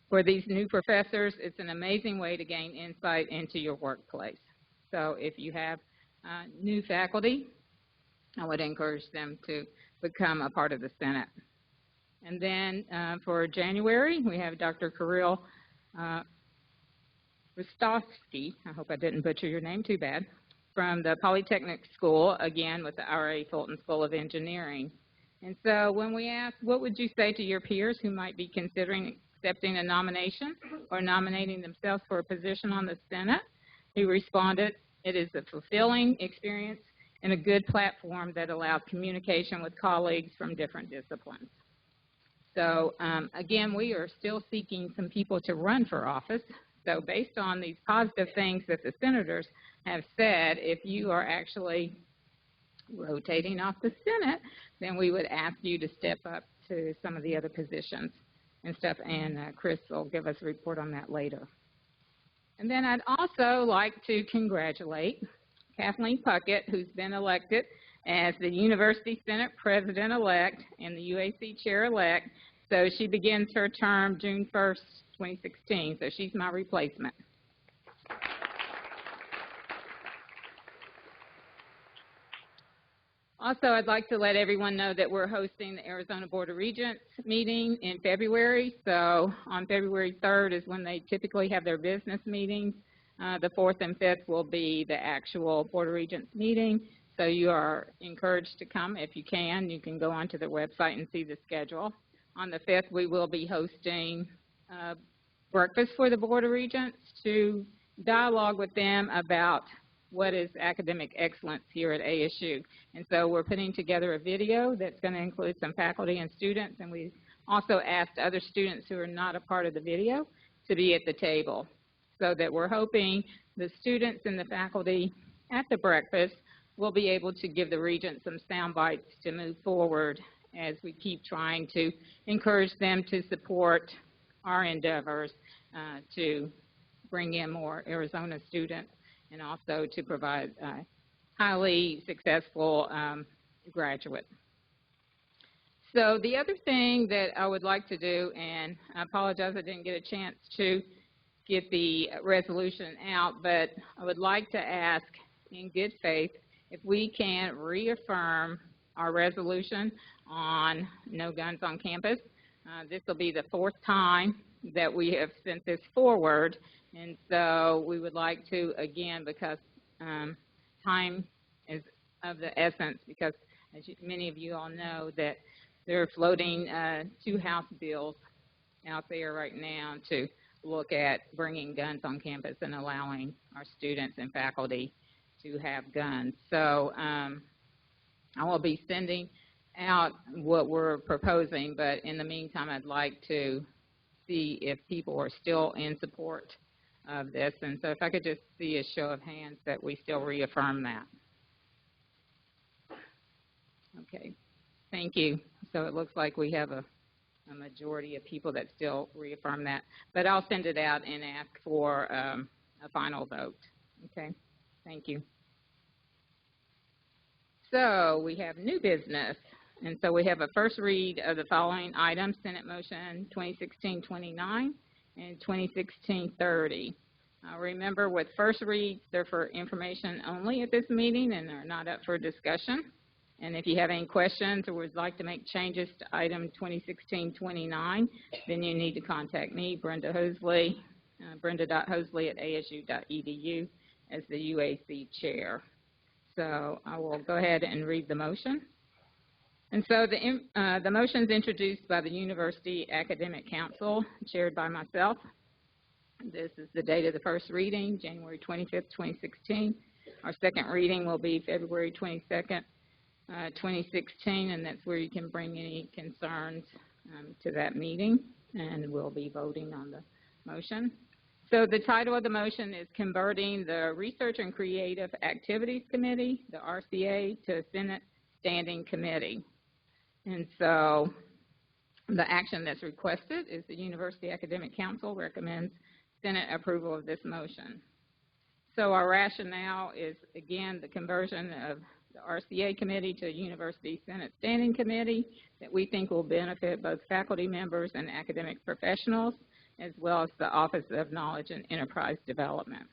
For these new professors, it's an amazing way to gain insight into your workplace." So if you have new faculty, I would encourage them to become a part of the Senate. And then for January, we have Dr. Kirill Rostovsky, I hope I didn't butcher your name, too bad, from the Polytechnic School, again with the IRA Fulton School of Engineering. And so when we asked, what would you say to your peers who might be considering accepting a nomination or nominating themselves for a position on the Senate, he responded, "It is a fulfilling experience and a good platform that allows communication with colleagues from different disciplines." So again, we are still seeking some people to run for office. So based on these positive things that the senators have said, if you are actually rotating off the Senate, then we would ask you to step up to some of the other positions and stuff, and Chris will give us a report on that later. And then I'd also like to congratulate Kathleen Puckett, who's been elected as the University Senate President-elect and the UAC Chair-elect. So she begins her term June 1st, 2016, so she's my replacement. Also, I'd like to let everyone know that we're hosting the Arizona Board of Regents meeting in February. So on February 3rd is when they typically have their business meetings. The 4th and 5th will be the actual Board of Regents meeting. So you are encouraged to come if you can. You can go onto their website and see the schedule. On the 5th, we will be hosting breakfast for the Board of Regents to dialogue with them about what is academic excellence here at ASU. And so we're putting together a video that's going to include some faculty and students, and we also asked other students who are not a part of the video to be at the table, so that we're hoping the students and the faculty at the breakfast will be able to give the Regents some sound bites to move forward as we keep trying to encourage them to support our endeavors to bring in more Arizona students and also to provide highly successful graduates. So the other thing that I would like to do, and I apologize I didn't get a chance to get the resolution out, but I would like to ask in good faith if we can reaffirm our resolution on no guns on campus. This will be the 4th time that we have sent this forward, and so we would like to, again, because time is of the essence, because as many of you all know that they're floating 2 House bills out there right now to look at bringing guns on campus and allowing our students and faculty to have guns. So I will be sending out what we're proposing, but in the meantime, I'd like to see if people are still in support of this. And so if I could just see a show of hands that we still reaffirm that. Okay, thank you. So it looks like we have a majority of people that still reaffirm that. But I'll send it out and ask for a final vote. Okay, thank you. So we have new business. And so we have a first read of the following items: Senate Motion 2016-29 and 2016-30. Remember, with first reads, they're for information only at this meeting and they're not up for discussion. And if you have any questions or would like to make changes to item 2016-29, then you need to contact me, Brenda Hosley, brenda.hosley@asu.edu as the UAC chair. So I will go ahead and read the motion. And so the motion is introduced by the University Academic Council, chaired by myself. This is the date of the first reading, January 25th, 2016. Our second reading will be February 22nd, 2016, and that's where you can bring any concerns to that meeting, and we'll be voting on the motion. So the title of the motion is Converting the Research and Creative Activities Committee, the RCA, to a Senate Standing Committee. And so the action that's requested is the University Academic Council recommends Senate approval of this motion. So our rationale is, again, the conversion of the RCA committee to a University Senate Standing Committee that we think will benefit both faculty members and academic professionals, as well as the Office of Knowledge and Enterprise Development.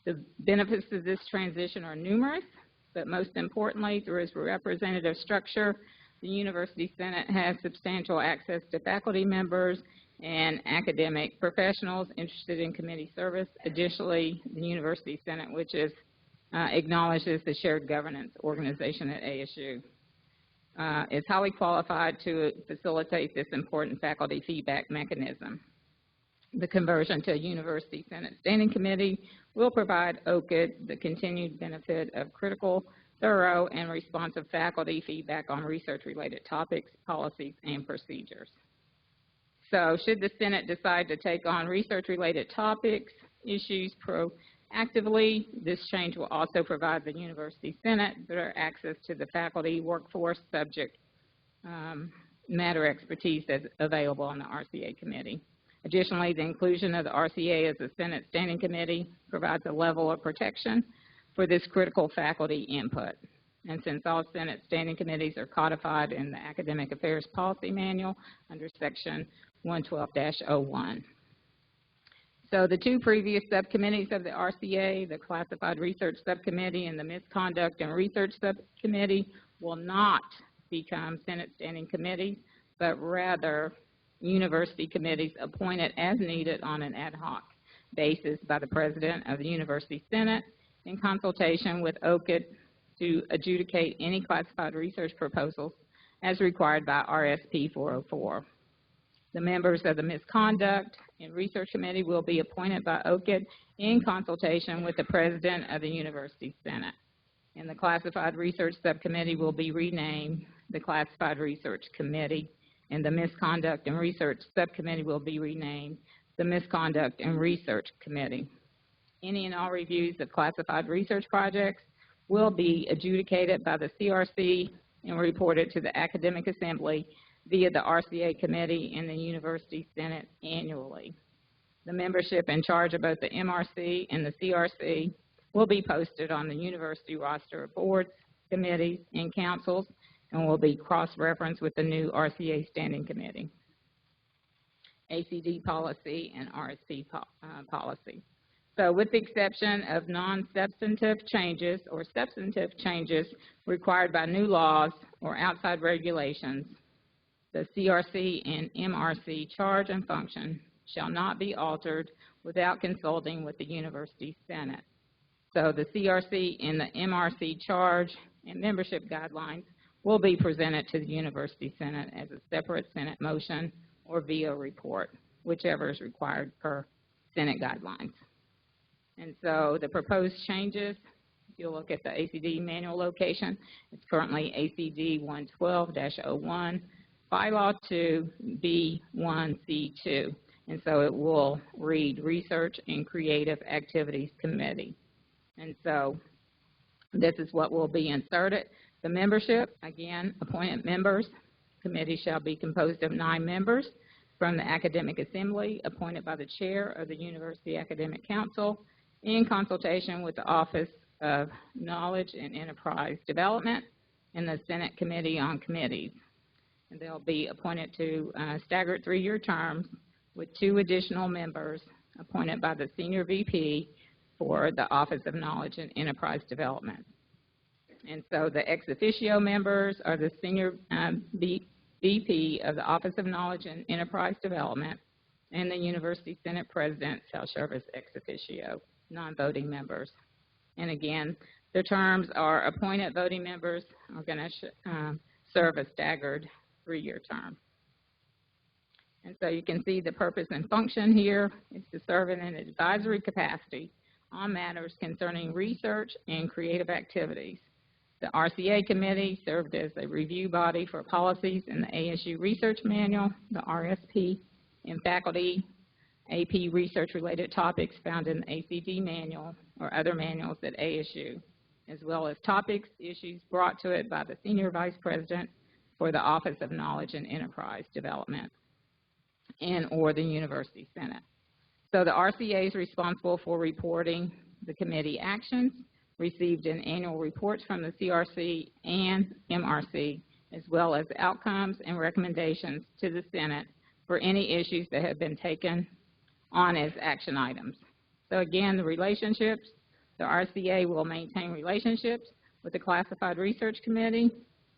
The benefits of this transition are numerous, but most importantly, through its representative structure, the University Senate has substantial access to faculty members and academic professionals interested in committee service. Additionally, the University Senate, which is acknowledges the shared governance organization at ASU, is highly qualified to facilitate this important faculty feedback mechanism. The conversion to a University Senate Standing Committee will provide OCID the continued benefit of critical, thorough, and responsive faculty feedback on research-related topics, policies, and procedures. So should the Senate decide to take on research-related topics, issues proactively, this change will also provide the University Senate better access to the faculty, workforce, subject matter expertise that's available on the RCA committee. Additionally, the inclusion of the RCA as a Senate Standing Committee provides a level of protection for this critical faculty input. And since all Senate Standing Committees are codified in the Academic Affairs Policy Manual under Section 112-01. So the two previous subcommittees of the RCA, the Classified Research Subcommittee and the Misconduct and Research Subcommittee, will not become Senate Standing Committees, but rather university committees appointed as needed on an ad hoc basis by the President of the University Senate in consultation with OCID to adjudicate any classified research proposals as required by RSP 404. The members of the Misconduct and Research Committee will be appointed by OCID in consultation with the President of the University Senate. And the Classified Research Subcommittee will be renamed the Classified Research Committee, and the Misconduct and Research Subcommittee will be renamed the Misconduct and Research Committee. Any and all reviews of classified research projects will be adjudicated by the CRC and reported to the Academic Assembly via the RCA Committee and the University Senate annually. The membership in charge of both the MRC and the CRC will be posted on the university roster of boards, committees, and councils, and will be cross-referenced with the new RCA Standing Committee, ACD policy, and RSP policy. So with the exception of non-substantive changes or substantive changes required by new laws or outside regulations, the CRC and MRC charge and function shall not be altered without consulting with the University Senate. So the CRC and the MRC charge and membership guidelines will be presented to the University Senate as a separate Senate motion or via report, whichever is required per Senate guidelines. And so the proposed changes, if you look at the ACD manual location, it's currently ACD 112-01, Bylaw 2, B1C2. And so it will read Research and Creative Activities Committee. And so this is what will be inserted. The membership, again, appointed members. Committee shall be composed of 9 members from the Academic Assembly, appointed by the Chair of the University Academic Council, in consultation with the Office of Knowledge and Enterprise Development and the Senate Committee on Committees. And they'll be appointed to staggered 3-year terms with 2 additional members appointed by the Senior VP for the Office of Knowledge and Enterprise Development. And so the ex officio members are the Senior VP of the Office of Knowledge and Enterprise Development, and the University Senate President shall serve as ex officio, non-voting members. And again, their terms are appointed voting members are going to serve a staggered 3-year term. And so you can see the purpose and function here is to serve in an advisory capacity on matters concerning research and creative activities. The RCA Committee served as a review body for policies in the ASU Research Manual, the RSP, and faculty AP research-related topics found in the ACD manual or other manuals at ASU, as well as topics, issues brought to it by the Senior Vice President for the Office of Knowledge and Enterprise Development and or the University Senate. So the RCA is responsible for reporting the committee actions, received in annual reports from the CRC and MRC, as well as outcomes and recommendations to the Senate for any issues that have been taken on as action items. So again, the relationships, the RCA will maintain relationships with the Classified Research Committee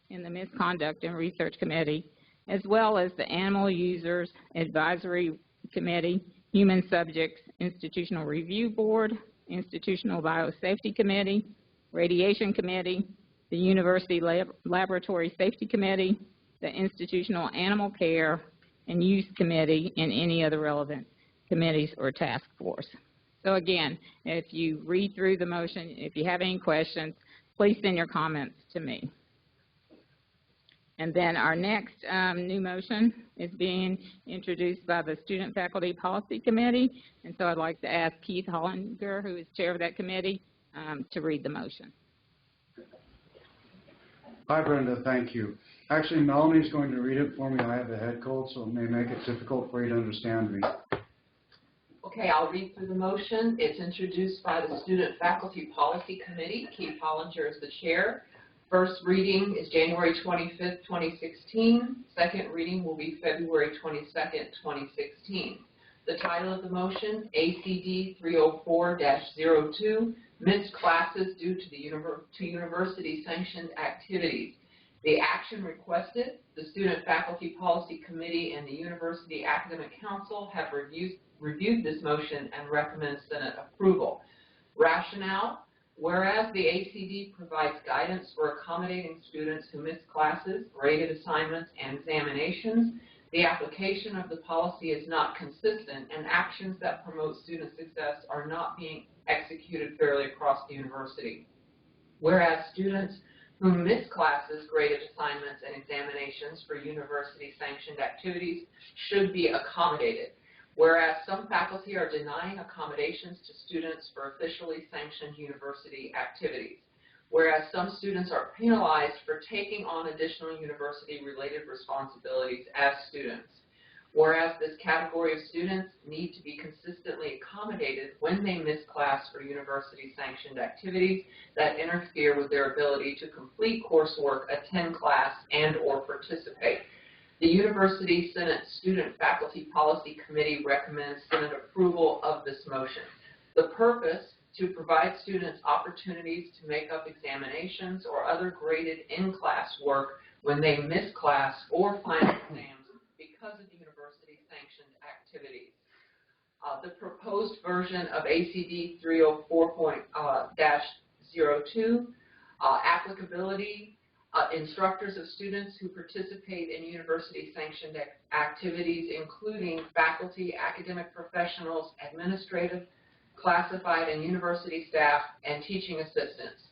and the Misconduct and Research Committee, as well as the Animal Users Advisory Committee, Human Subjects Institutional Review Board, Institutional Biosafety Committee, Radiation Committee, the University Laboratory Safety Committee, the Institutional Animal Care and Use Committee, and any other relevant committees or task force. So again, if you read through the motion, if you have any questions, please send your comments to me. And then our next new motion is being introduced by the Student Faculty Policy Committee. And so I'd like to ask Keith Hollinger, who is chair of that committee, to read the motion. Hi, Brenda. Thank you. Actually, Melanie's going to read it for me. I have a head cold, so it may make it difficult for you to understand me. Okay, I'll read through the motion. It's introduced by the Student Faculty Policy Committee. Keith Hollinger is the chair. First reading is January 25th, 2016. Second reading will be February 22nd, 2016. The title of the motion, ACD 304-02, missed classes due to university-sanctioned activities. The action requested, the Student Faculty Policy Committee and the University Academic Council have reviewed this motion and recommend Senate approval. Rationale, whereas the ACD provides guidance for accommodating students who miss classes, graded assignments, and examinations, the application of the policy is not consistent and actions that promote student success are not being executed fairly across the university. Whereas students who miss classes, graded assignments, and examinations for university-sanctioned activities should be accommodated. Whereas some faculty are denying accommodations to students for officially sanctioned university activities. Whereas some students are penalized for taking on additional university-related responsibilities as students. Whereas this category of students need to be consistently accommodated when they miss class for university-sanctioned activities that interfere with their ability to complete coursework, attend class, and/or participate. The University Senate Student Faculty Policy Committee recommends Senate approval of this motion. The purpose, to provide students opportunities to make up examinations or other graded in-class work when they miss class or final exams because of university-sanctioned activities. The proposed version of ACD 304-02, applicability, instructors of students who participate in university-sanctioned activities, including faculty, academic professionals, administrative, classified, and university staff, and teaching assistants.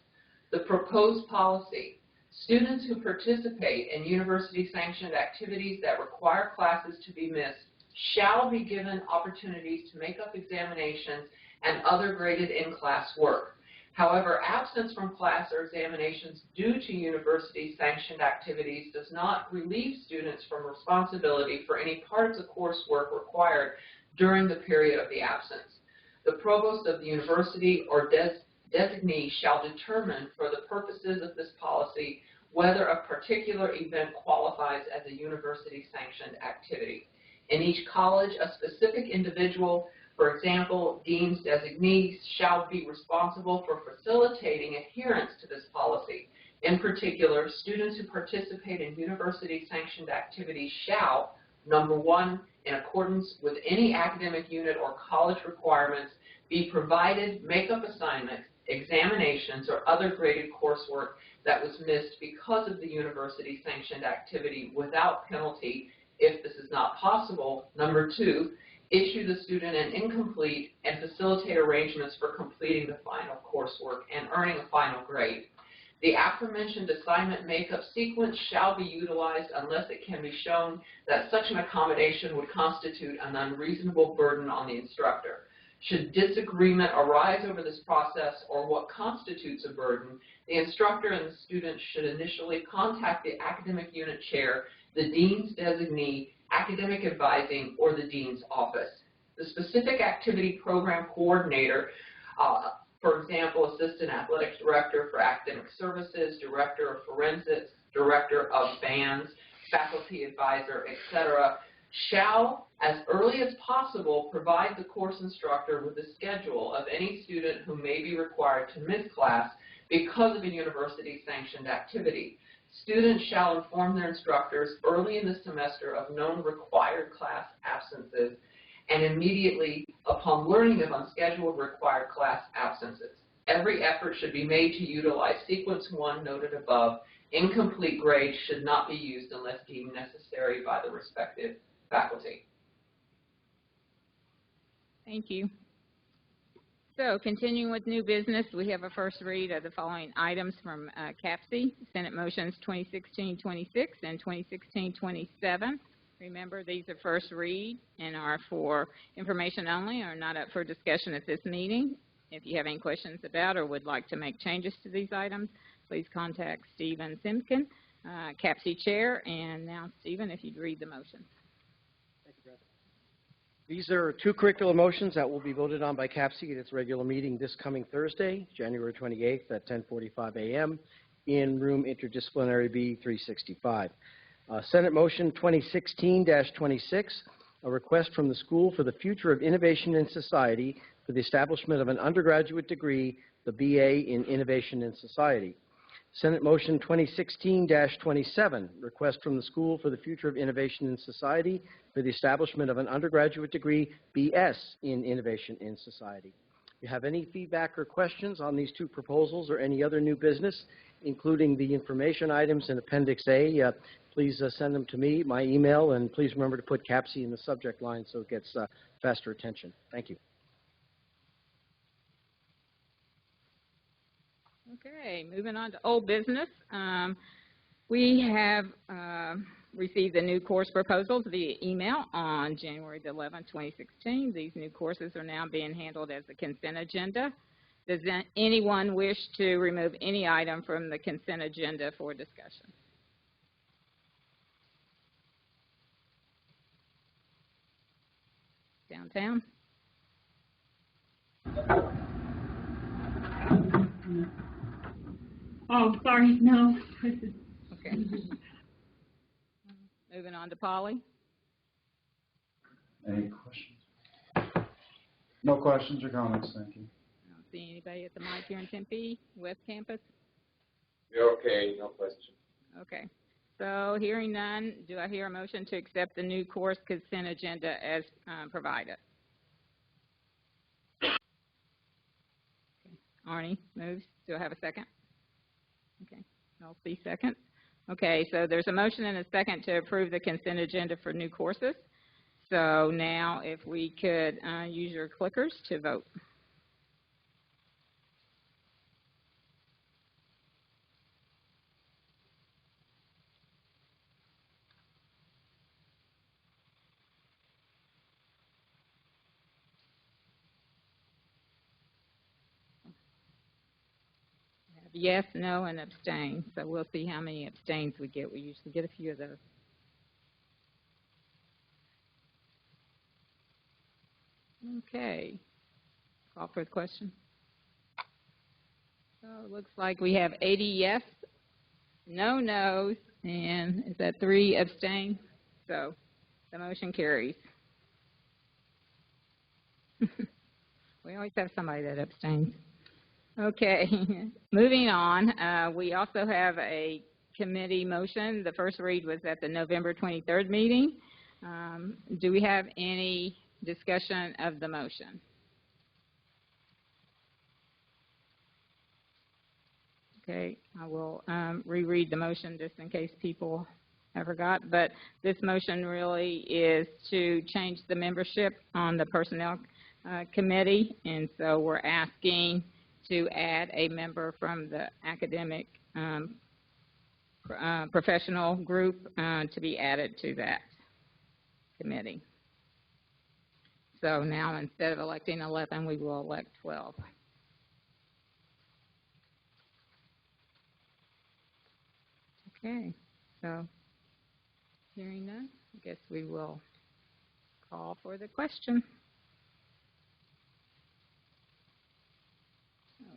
The proposed policy, students who participate in university-sanctioned activities that require classes to be missed shall be given opportunities to make up examinations and other graded in-class work. However, absence from class or examinations due to university-sanctioned activities does not relieve students from responsibility for any part of the coursework required during the period of the absence. The provost of the university or designee shall determine for the purposes of this policy whether a particular event qualifies as a university-sanctioned activity. In each college, a specific individual, for example, dean's designees, shall be responsible for facilitating adherence to this policy. In particular, students who participate in university-sanctioned activities shall, number one, in accordance with any academic unit or college requirements, be provided make-up assignments, examinations, or other graded coursework that was missed because of the university-sanctioned activity without penalty. If this is not possible, number two, issue the student an incomplete and facilitate arrangements for completing the final coursework and earning a final grade. The aforementioned assignment makeup sequence shall be utilized unless it can be shown that such an accommodation would constitute an unreasonable burden on the instructor. Should disagreement arise over this process or what constitutes a burden, the instructor and the student should initially contact the academic unit chair, the dean's designee, academic advising, or the dean's office. The specific activity program coordinator, for example, assistant athletic director for academic services, director of forensics, director of bands, faculty advisor, etc., shall, as early as possible, provide the course instructor with a schedule of any student who may be required to miss class because of a university-sanctioned activity. Students shall inform their instructors early in the semester of known required class absences and immediately upon learning of unscheduled required class absences. Every effort should be made to utilize sequence 1 noted above. Incomplete grades should not be used unless deemed necessary by the respective faculty. Thank you. So, continuing with new business, we have a first read of the following items from CAPC, Senate Motions 2016-26 and 2016-27. Remember, these are first read and are for information only, are not up for discussion at this meeting. If you have any questions about or would like to make changes to these items, please contact Stephen Simkin, CAPC Chair. And now, Stephen, if you'd read the motion. These are two curricular motions that will be voted on by CAPC at its regular meeting this coming Thursday, January 28th at 10:45 a.m. in room interdisciplinary B365. Senate Motion 2016-26, a request from the School for the Future of Innovation in Society for the establishment of an undergraduate degree, the BA in Innovation in Society. Senate Motion 2016-27, request from the School for the Future of Innovation in Society for the establishment of an undergraduate degree, BS in Innovation in Society. If you have any feedback or questions on these two proposals or any other new business, including the information items in Appendix A, please send them to me, my email, and please remember to put CAPC in the subject line so it gets faster attention. Thank you. Okay, moving on to old business. We have received the new course proposals via email on January the 11th, 2016. These new courses are now being handled as a consent agenda. Does anyone wish to remove any item from the consent agenda for discussion? Downtown? Oh, sorry, no. Okay. Moving on to Polly. Any questions? No questions or comments, thank you. I don't see anybody at the mic here in Tempe, West Campus. You're okay, no question. Okay. So, hearing none, do I hear a motion to accept the new course consent agenda as provided? Okay. Arnie moves. Do I have a second? Okay. I'll see second. Okay, so there's a motion and a second to approve the consent agenda for new courses. So now if we could use your clickers to vote. Yes, no, and abstain. So we'll see how many abstains we get. We usually get a few of those. Okay. Call for the question. So it looks like we have 80 yes, no no's, and is that 3 abstain? So the motion carries. We always have somebody that abstains. Okay, moving on, we also have a committee motion. The first read was at the November 23rd meeting. Do we have any discussion of the motion? Okay, I will reread the motion just in case people have forgot, but this motion really is to change the membership on the Personnel Committee, and so we're asking to add a member from the academic professional group to be added to that committee. So now instead of electing 11, we will elect 12. Okay, so hearing none, I guess we will call for the question.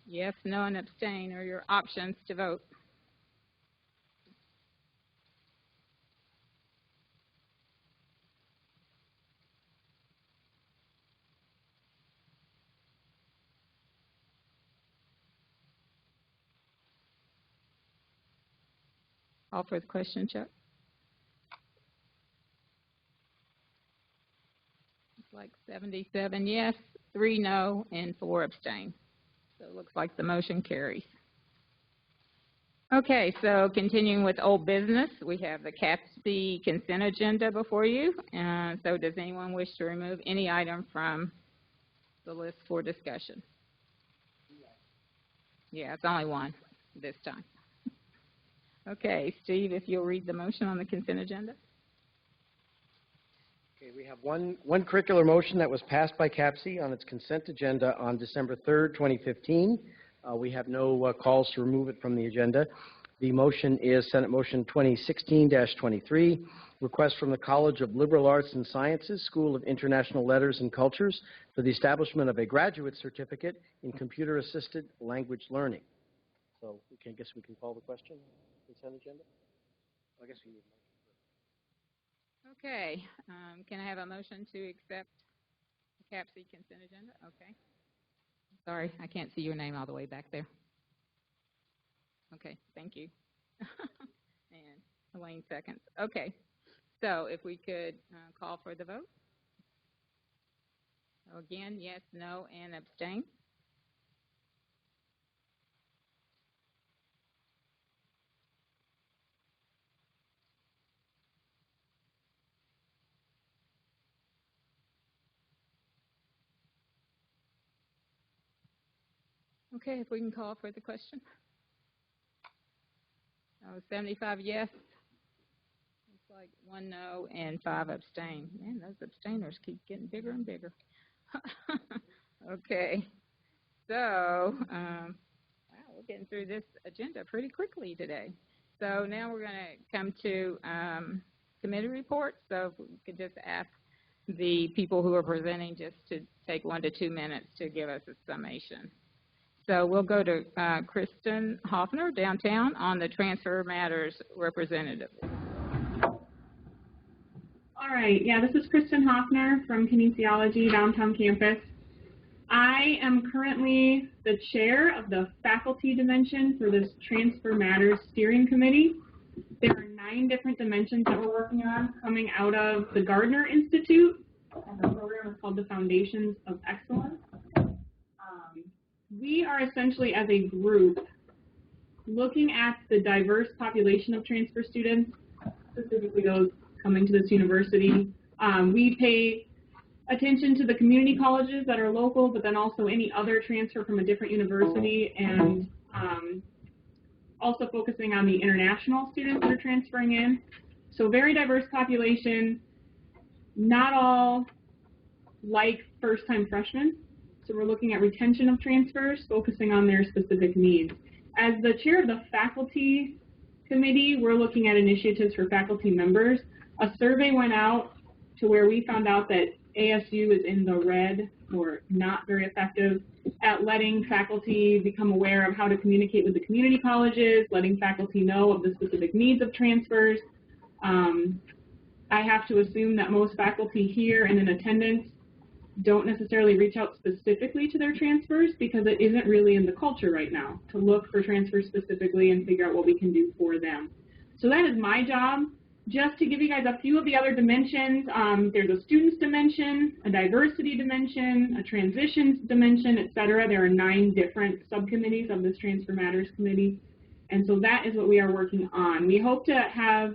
Yes, no, and abstain are your options to vote. Call for the question, Chuck. It's like 77 yes, 3 no, and 4 abstain. So it looks like the motion carries. Okay, so continuing with old business, we have the CAPC consent agenda before you. So does anyone wish to remove any item from the list for discussion? Yeah, it's only one this time. Okay, Steve, if you'll read the motion on the consent agenda. Okay, we have one curricular motion that was passed by CAPC on its consent agenda on December 3rd, 2015. We have no calls to remove it from the agenda. The motion is Senate Motion 2016-23, request from the College of Liberal Arts and Sciences, School of International Letters and Cultures, for the establishment of a graduate certificate in computer-assisted language learning. So I guess we can call the question, consent agenda? I guess we need a motion. Okay, can I have a motion to accept the CAPC consent agenda? Okay. Sorry, I can't see your name all the way back there. Okay, thank you. And Elaine seconds. Okay, so if we could call for the vote. So again, yes, no, and abstain. Okay, if we can call for the question. 75 yes. Looks like 1 no and 5 abstain. Man, those abstainers keep getting bigger and bigger. Okay, so wow, we're getting through this agenda pretty quickly today. So now we're going to come to committee reports. So if we could just ask the people who are presenting just to take 1 to 2 minutes to give us a summation. So we'll go to Kristen Hoffner, downtown, on the Transfer Matters representative. All right, yeah, this is Kristen Hoffner from Kinesiology Downtown Campus. I am currently the chair of the faculty dimension for this Transfer Matters Steering Committee. There are 9 different dimensions that we're working on coming out of the Gardner Institute. And the program is called the Foundations of Excellence. We are essentially, as a group, looking at the diverse population of transfer students, specifically those coming to this university. We pay attention to the community colleges that are local, but then also any other transfer from a different university, and also focusing on the international students that are transferring in. So very diverse population, not all like first-time freshmen. So we're looking at retention of transfers, focusing on their specific needs. As the chair of the faculty committee, we're looking at initiatives for faculty members. A survey went out to where we found out that ASU is in the red, or not very effective, at letting faculty become aware of how to communicate with the community colleges, letting faculty know of the specific needs of transfers. I have to assume that most faculty here and in attendance don't necessarily reach out specifically to their transfers because it isn't really in the culture right now to look for transfers specifically and figure out what we can do for them. So that is my job. Just to give you guys a few of the other dimensions, there's a students dimension, a diversity dimension, a transitions dimension, etc. There are 9 different subcommittees of this Transfer Matters Committee. And so that is what we are working on. We hope to have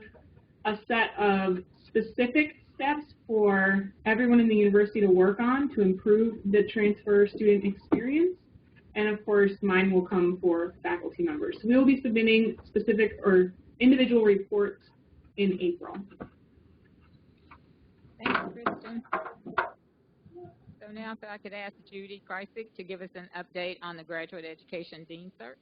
a set of specific steps for everyone in the university to work on to improve the transfer student experience. And of course, mine will come for faculty members. We will be submitting specific or individual reports in April. Thank you, Kristen. So now if I could ask Judy Kreisig to give us an update on the graduate education dean search.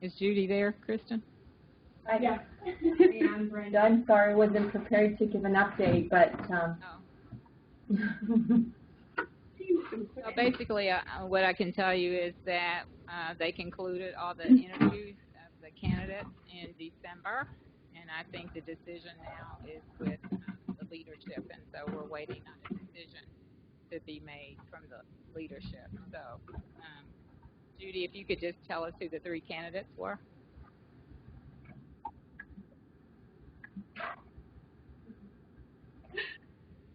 Is Judy there, Kristen? Yeah. Hey, I'm Brenda. I'm sorry I wasn't prepared to give an update, but So basically, what I can tell you is that they concluded all the interviews of the candidates in December, and I think the decision now is with the leadership, and so we're waiting on a decision to be made from the leadership. So, Judy, if you could just tell us who the 3 candidates were.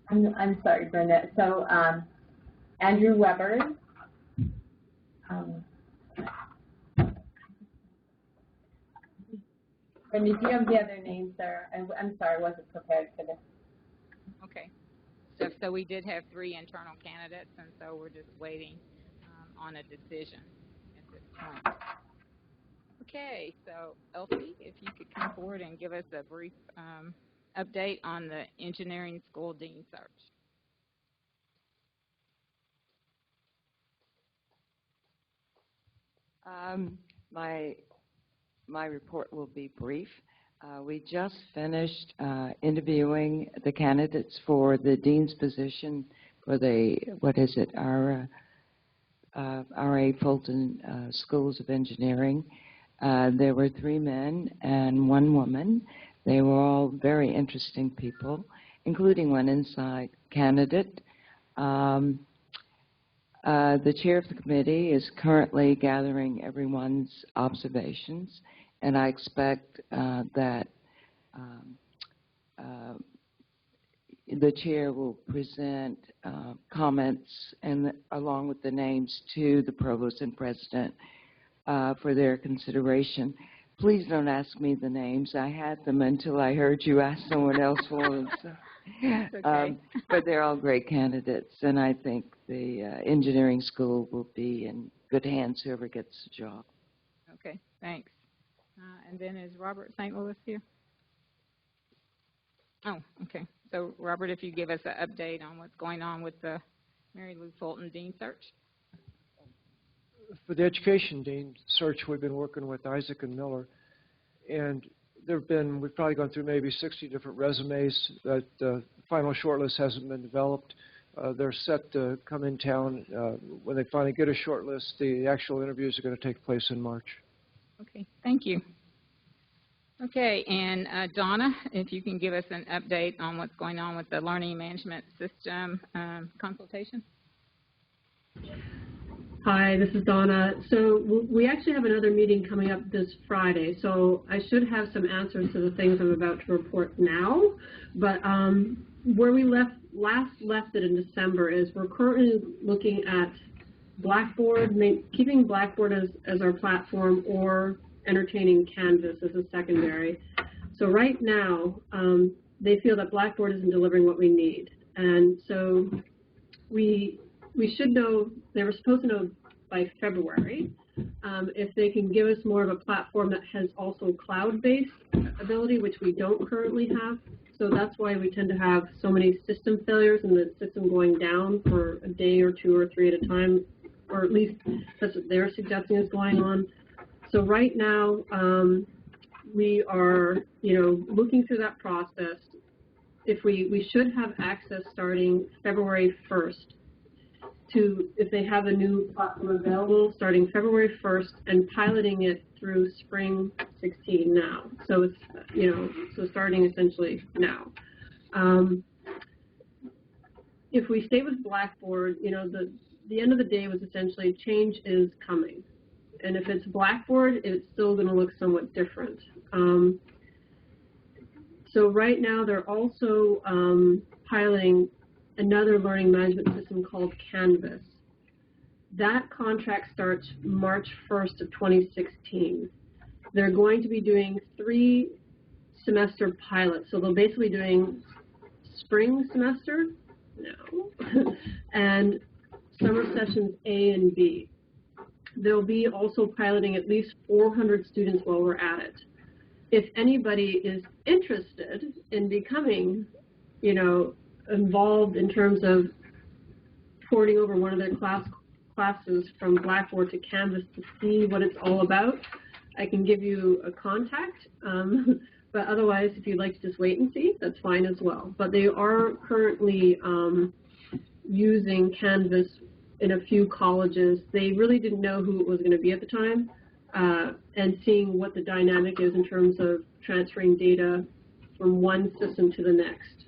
I'm sorry, Brenda. So Andrew Weber, Brenda, do you have the other names there? I'm sorry, I wasn't prepared for this. Okay. So we did have 3 internal candidates, and so we're just waiting on a decision at this point. Okay, so Elsie, if you could come forward and give us a brief update on the engineering school dean search. My report will be brief. We just finished interviewing the candidates for the dean's position for the, R.A. Fulton Schools of Engineering. There were 3 men and 1 woman. They were all very interesting people, including one inside candidate. The chair of the committee is currently gathering everyone's observations, and I expect that the chair will present comments and along with the names to the provost and president for their consideration. Please don't ask me the names. I had them until I heard you ask someone else for them. So. Okay. But they're all great candidates, and I think the engineering school will be in good hands, whoever gets the job. Okay, thanks. And then is Robert St. Louis here? Oh, okay. So, Robert, if you give us an update on what's going on with the Mary Lou Fulton Dean search. For the education dean search, we've been working with Isaac and Miller, and we've probably gone through maybe 60 different resumes. That the final shortlist hasn't been developed. They're set to come in town. When they finally get a shortlist, the actual interviews are going to take place in March. Okay, thank you. Okay, and Donna, if you can give us an update on what's going on with the learning management system consultation. Hi, this is Donna. So we actually have another meeting coming up this Friday, so I should have some answers to the things I'm about to report now. But where we last left it in December is we're currently looking at Blackboard, keeping Blackboard as our platform or entertaining Canvas as a secondary. So right now, they feel that Blackboard isn't delivering what we need. And so we should know, they were supposed to know by February, if they can give us more of a platform that has also cloud-based ability, which we don't currently have. So that's why we tend to have so many system failures and the system going down for a day or 2 or 3 at a time, or at least that's what they're suggesting is going on. So right now, we are, looking through that process. If we should have access starting February 1st to, if they have a new platform available starting February 1st and piloting it through spring 16 now. So it's, so starting essentially now. If we stay with Blackboard, the end of the day was essentially change is coming. And if it's Blackboard, it's still going to look somewhat different. So right now they're also piloting another learning management system called Canvas. That contract starts March 1st of 2016. They're going to be doing 3 semester pilots. So they'll basically be doing spring semester, and summer sessions A and B. They'll be also piloting at least 400 students while we're at it. If anybody is interested in becoming, involved in terms of porting over one of their classes from Blackboard to Canvas to see what it's all about, I can give you a contact. But otherwise, if you'd like to just wait and see, that's fine as well. But they are currently using Canvas in a few colleges. They really didn't know who it was going to be at the time, and seeing what the dynamic is in terms of transferring data from one system to the next.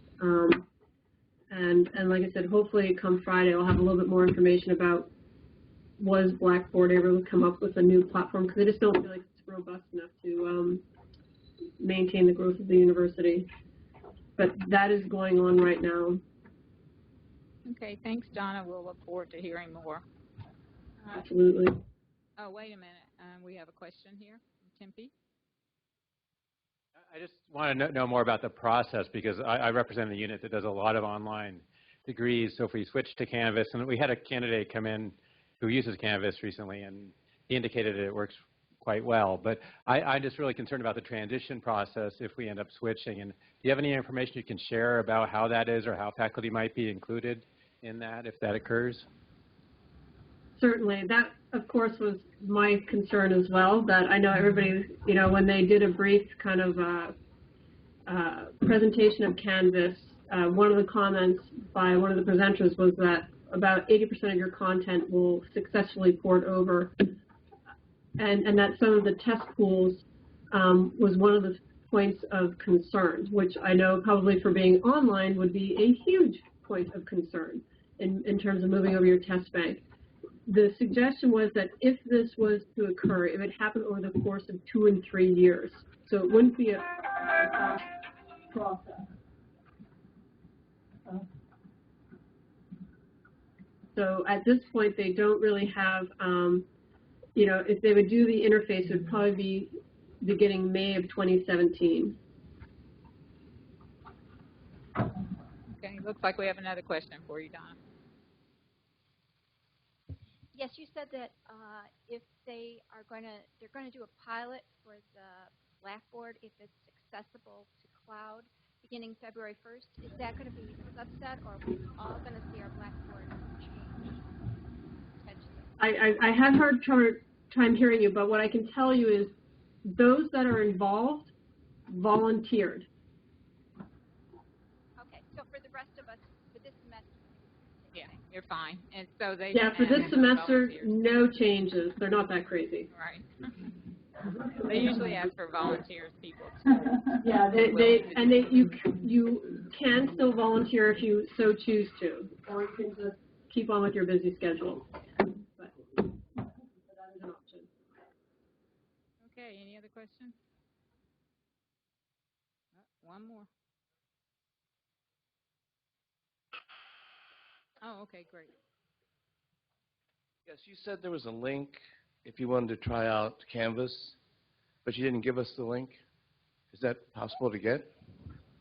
And like I said, hopefully come Friday I'll have a little bit more information about was Blackboard able to come up with a new platform, because I just don't feel like it's robust enough to maintain the growth of the university. But that is going on right now. Okay, thanks, Donna. We'll look forward to hearing more. Absolutely. Oh, wait a minute. We have a question here from Tempe. I just want to know more about the process because I represent a unit that does a lot of online degrees. So if we switch to Canvas, and we had a candidate come in who uses Canvas recently, and he indicated that it works quite well. But I'm just really concerned about the transition process if we end up switching. And do you have any information you can share about how that is or how faculty might be included in that if that occurs? Certainly. That, of course, was my concern as well, that I know everybody, you know, when they did a brief kind of presentation of Canvas, one of the comments by one of the presenters was that about 80% of your content will successfully port over, and that some of the test pools was one of the points of concern, which I know probably for being online would be a huge point of concern in terms of moving over your test bank. The suggestion was that if this was to occur, it would happen over the course of 2 and 3 years. So it wouldn't be a process. So at this point, they don't really have, you know, if they would do the interface, it would probably be beginning May of 2017. Okay, looks like we have another question for you, Donna. Yes, you said that if they're going to do a pilot for the Blackboard, if it's accessible to cloud beginning February 1st, is that going to be a subset, or are we all going to see our Blackboard change? I have hard time hearing you, but what I can tell you is those that are involved volunteered. Okay, so for the rest of us, for this semester, yeah, you're fine. And so they for this semester, no changes. They're not that crazy. Right. They usually ask for volunteers, people. Too. Yeah, you can still volunteer if you so choose to, or you can just keep on with your busy schedule. But that is an option. Okay, any other questions? One more. Oh, okay, great. Yes, you said there was a link if you wanted to try out Canvas, but you didn't give us the link. Is that possible to get?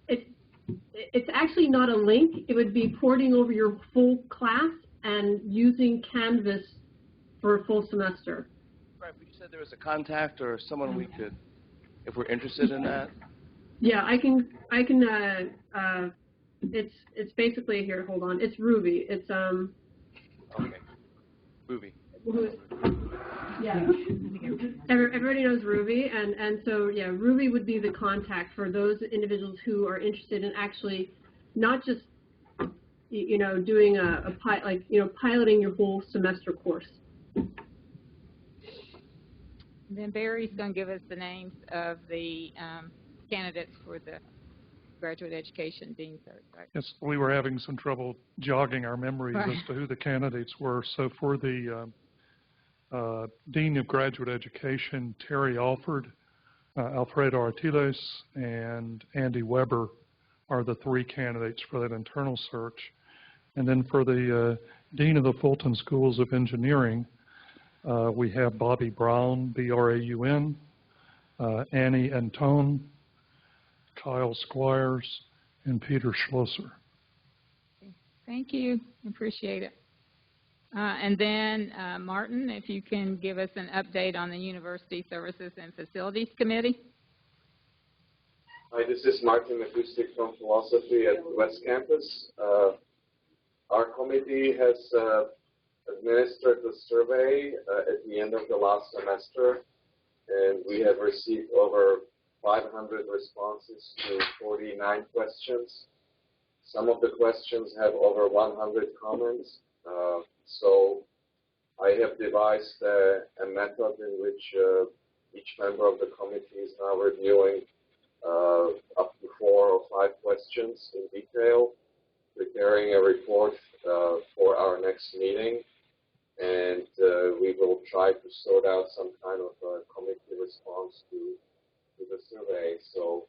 It's actually not a link. It would be porting over your full class and using Canvas for a full semester. Right, but you said there was a contact or someone we could, if we're interested in that. Yeah, I can. It's basically here. Hold on. It's Ruby. It's Okay. Ruby. Yeah. Everybody knows Ruby, and so yeah, Ruby would be the contact for those individuals who are interested in actually not just doing piloting your whole semester course. And then Barry's going to give us the names of the candidates for the graduate education dean search, right? Yes, we were having some trouble jogging our memories as to who the candidates were. So for the Dean of Graduate Education, Terry Alford, Alfredo Artiles, and Andy Weber are the 3 candidates for that internal search. And then for the Dean of the Fulton Schools of Engineering, we have Bobby Brown, B-R-A-U-N, Annie Antone, Kyle Squires, and Peter Schlosser. Thank you. Appreciate it. And then, Martin, if you can give us an update on the University Services and Facilities Committee. Hi, this is Martin Makustik from Philosophy at West Campus. Our committee has administered the survey at the end of the last semester, and we have received over 500 responses to 49 questions. Some of the questions have over 100 comments. So I have devised a method in which each member of the committee is now reviewing up to 4 or 5 questions in detail, preparing a report for our next meeting, and we will try to sort out some kind of committee response to the survey. So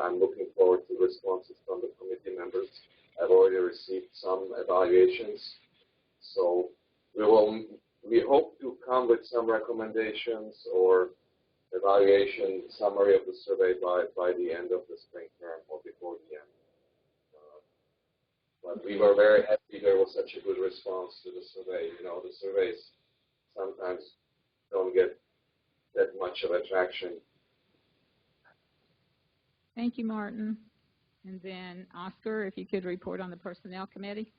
I'm looking forward to responses from the committee members. I've already received some evaluations. So we hope to come with some recommendations or evaluation summary of the survey by the end of the spring term or before the end. But we were very happy there was such a good response to the survey. You know, the surveys sometimes don't get that much of attraction. Thank you, Martin. And then Oscar, if you could report on the Personnel Committee.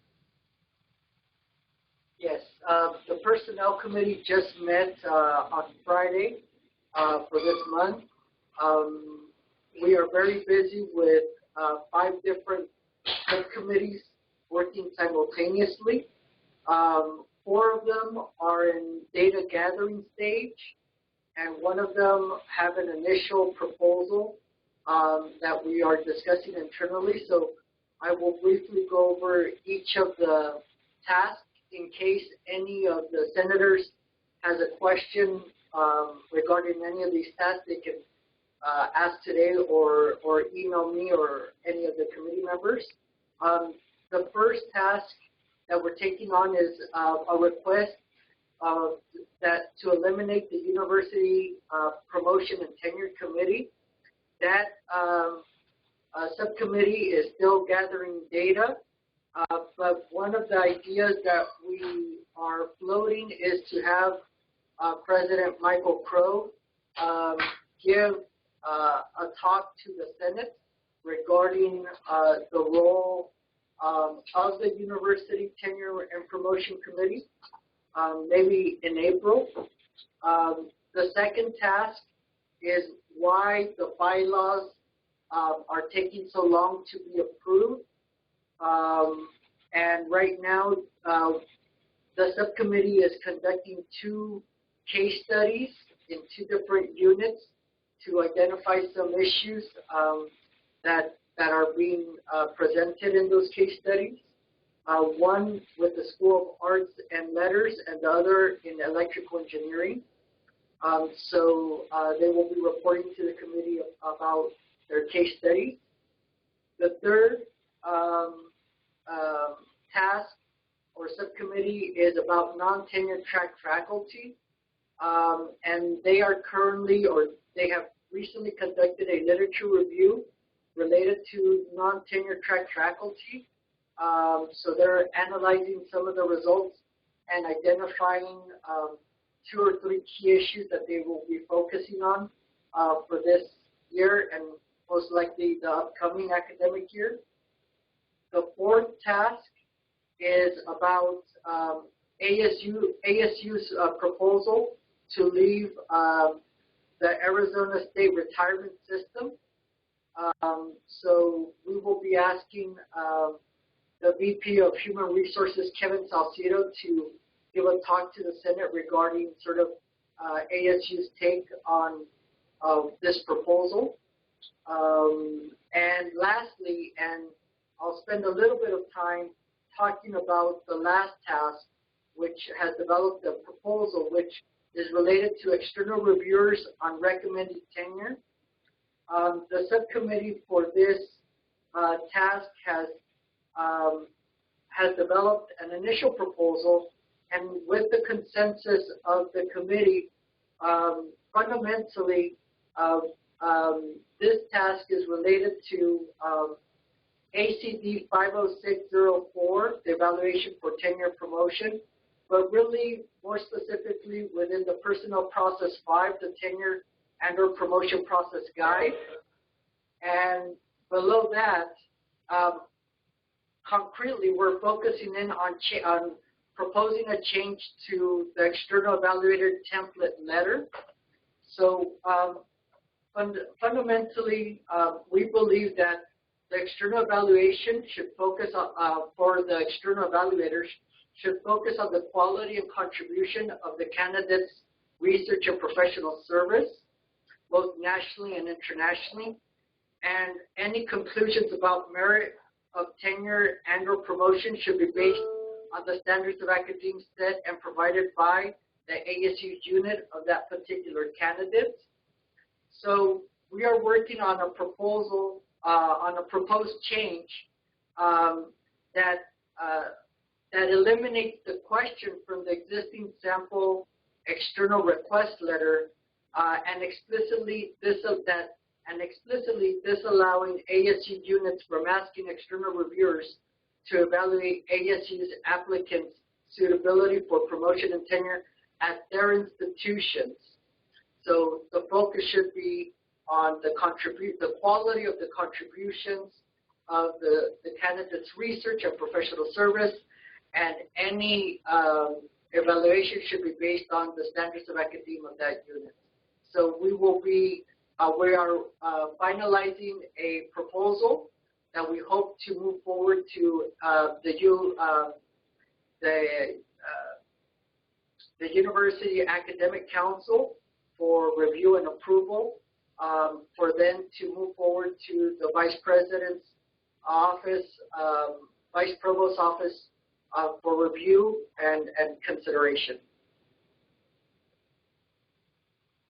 Yes, the Personnel Committee just met on Friday for this month. We are very busy with 5 different subcommittees working simultaneously. 4 of them are in data gathering stage, and 1 of them have an initial proposal that we are discussing internally. So I will briefly go over each of the tasks in case any of the senators has a question regarding any of these tasks. They can ask today or email me or any of the committee members. The first task that we're taking on is a request that to eliminate the University Promotion and Tenure Committee. That subcommittee is still gathering data, but one of the ideas that we are floating is to have President Michael Crow give a talk to the Senate regarding the role of the University Tenure and Promotion Committee, maybe in April. The second task is why the bylaws are taking so long to be approved. And right now, the subcommittee is conducting 2 case studies in 2 different units to identify some issues that are being presented in those case studies. One with the School of Arts and Letters and the other in electrical engineering. So they will be reporting to the committee about their case study. The third task or subcommittee is about non-tenure track faculty. And they are currently, or they have recently conducted a literature review related to non-tenure track faculty. So they're analyzing some of the results and identifying 2 or 3 key issues that they will be focusing on for this year and most likely the upcoming academic year. The fourth task is about ASU's proposal to leave the Arizona State retirement system. So we will be asking the VP of Human Resources, Kevin Salcido, to give a talk to the Senate regarding sort of ASU's take on this proposal. And lastly, and I'll spend a little bit of time talking about the last task, which has developed a proposal which is related to external reviewers on recommended tenure. The subcommittee for this task has developed an initial proposal, and with the consensus of the committee, fundamentally, this task is related to ACD 50604, the evaluation for tenure promotion, but really more specifically within the Personnel Process 5, the tenure and or promotion process guide. And below that, concretely, we're focusing in on proposing a change to the external evaluator template letter. So fundamentally, we believe that the external evaluation should focus on, for the external evaluators, should focus on the quality and contribution of the candidate's research and professional service, both nationally and internationally, and any conclusions about merit of tenure and or promotion should be based on the standards of academia set and provided by the ASU unit of that particular candidate. So we are working on a proposal, on a proposed change that eliminates the question from the existing sample external request letter and explicitly disallowing ASU units from asking external reviewers to evaluate ASU's applicants' suitability for promotion and tenure at their institutions. So the focus should be on the quality of the contributions of the candidate's research and professional service, and any evaluation should be based on the standards of academia of that unit. So we are finalizing a proposal that we hope to move forward to the University Academic Council for review and approval, for then to move forward to the Vice President's office, Vice Provost's office for review and consideration.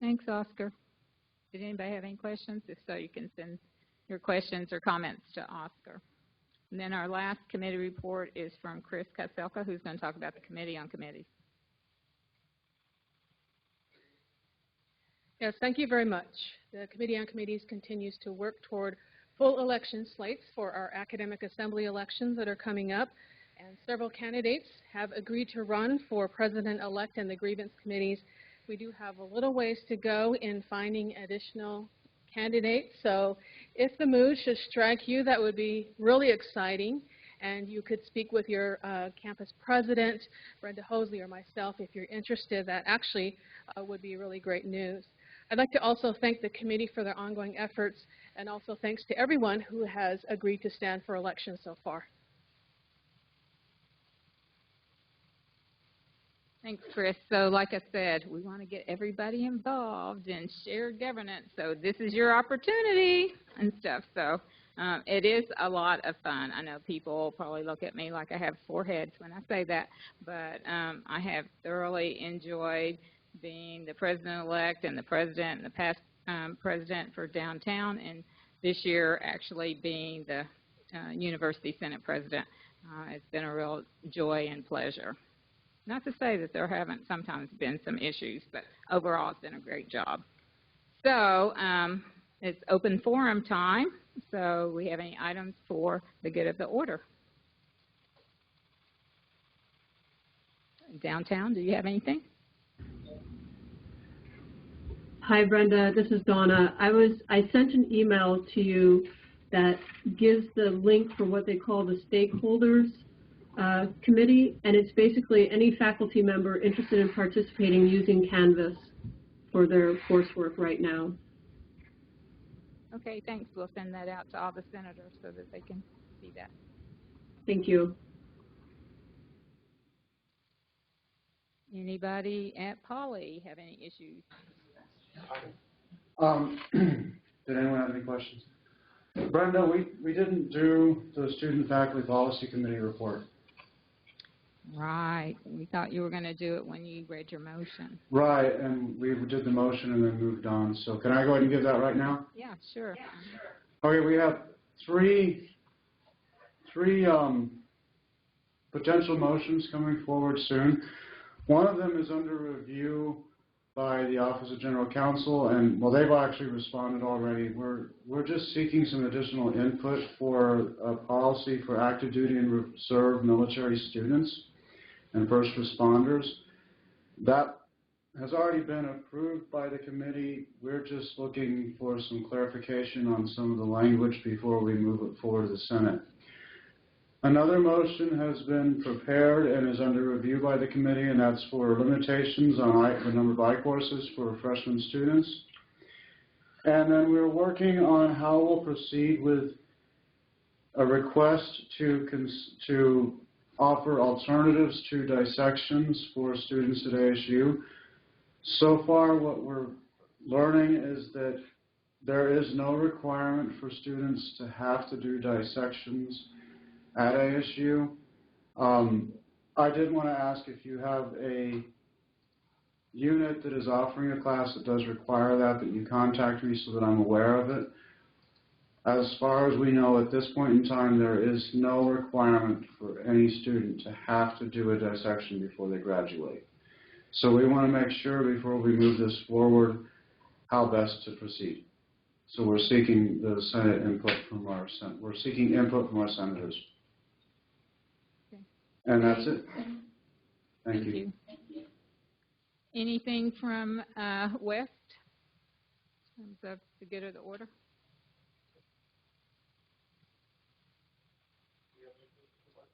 Thanks, Oscar. Did anybody have any questions? If so, you can send your questions or comments to Oscar. And then our last committee report is from Chris Katselka, who's going to talk about the Committee on Committees. Yes, thank you very much. The Committee on Committees continues to work toward full election slates for our academic assembly elections that are coming up, and several candidates have agreed to run for president-elect and the grievance committees. We do have a little ways to go in finding additional candidates, so if the mood should strike you, that would be really exciting, and you could speak with your campus president, Brenda Hosley, or myself if you're interested. That actually would be really great news. I'd like to also thank the committee for their ongoing efforts, and also thanks to everyone who has agreed to stand for election so far. Thanks, Chris. So like I said, we want to get everybody involved in shared governance. So this is your opportunity and stuff. So it is a lot of fun. I know people probably look at me like I have 4 heads when I say that, but I have thoroughly enjoyed being the president-elect and the past president for downtown, and this year actually being the University Senate president. It's been a real joy and pleasure. Not to say that there haven't sometimes been some issues, but overall it's been a great job. So it's open forum time. So we have any items for the good of the order? Downtown, do you have anything? Hi, Brenda. This is Donna. I sent an email to you that gives the link for what they call the stakeholders committee, and it's basically any faculty member interested in participating using Canvas for their coursework right now. Okay, thanks. We'll send that out to all the senators so that they can see that. Thank you. Anybody at Poly have any issues? Did anyone have any questions? Brenda, we didn't do the Student Faculty Policy Committee report. Right. We thought you were going to do it when you read your motion. Right, and we did the motion and then moved on. So can I go ahead and give that right now? Yeah, sure. Okay, we have three potential motions coming forward soon. One of them is under review by the Office of General Counsel, and well, they've actually responded already. We're just seeking some additional input for a policy for active duty and reserve military students and first responders. That has already been approved by the committee. We're just looking for some clarification on some of the language before we move it forward to the Senate. Another motion has been prepared and is under review by the committee, and that's for limitations on the number of I-courses for freshman students. And then we're working on how we'll proceed with a request to offer alternatives to dissections for students at ASU. So far, what we're learning is that there is no requirement for students to have to do dissections at ASU. I did want to ask if you have a unit that is offering a class that does require that you contact me so that I'm aware of it. As far as we know at this point in time, there is no requirement for any student to have to do a dissection before they graduate. So we want to make sure before we move this forward how best to proceed. So we're seeking the Senate input from we're seeking input from our senators. Okay. And that's it. Thank you. Anything from West in terms of the good of the order?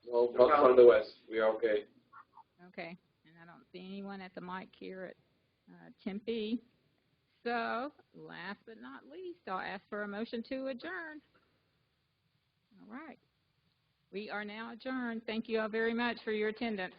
No, not from the West. We are okay. Okay, and I don't see anyone at the mic here at Tempe. So, last but not least, I'll ask for a motion to adjourn. All right. We are now adjourned. Thank you all very much for your attendance.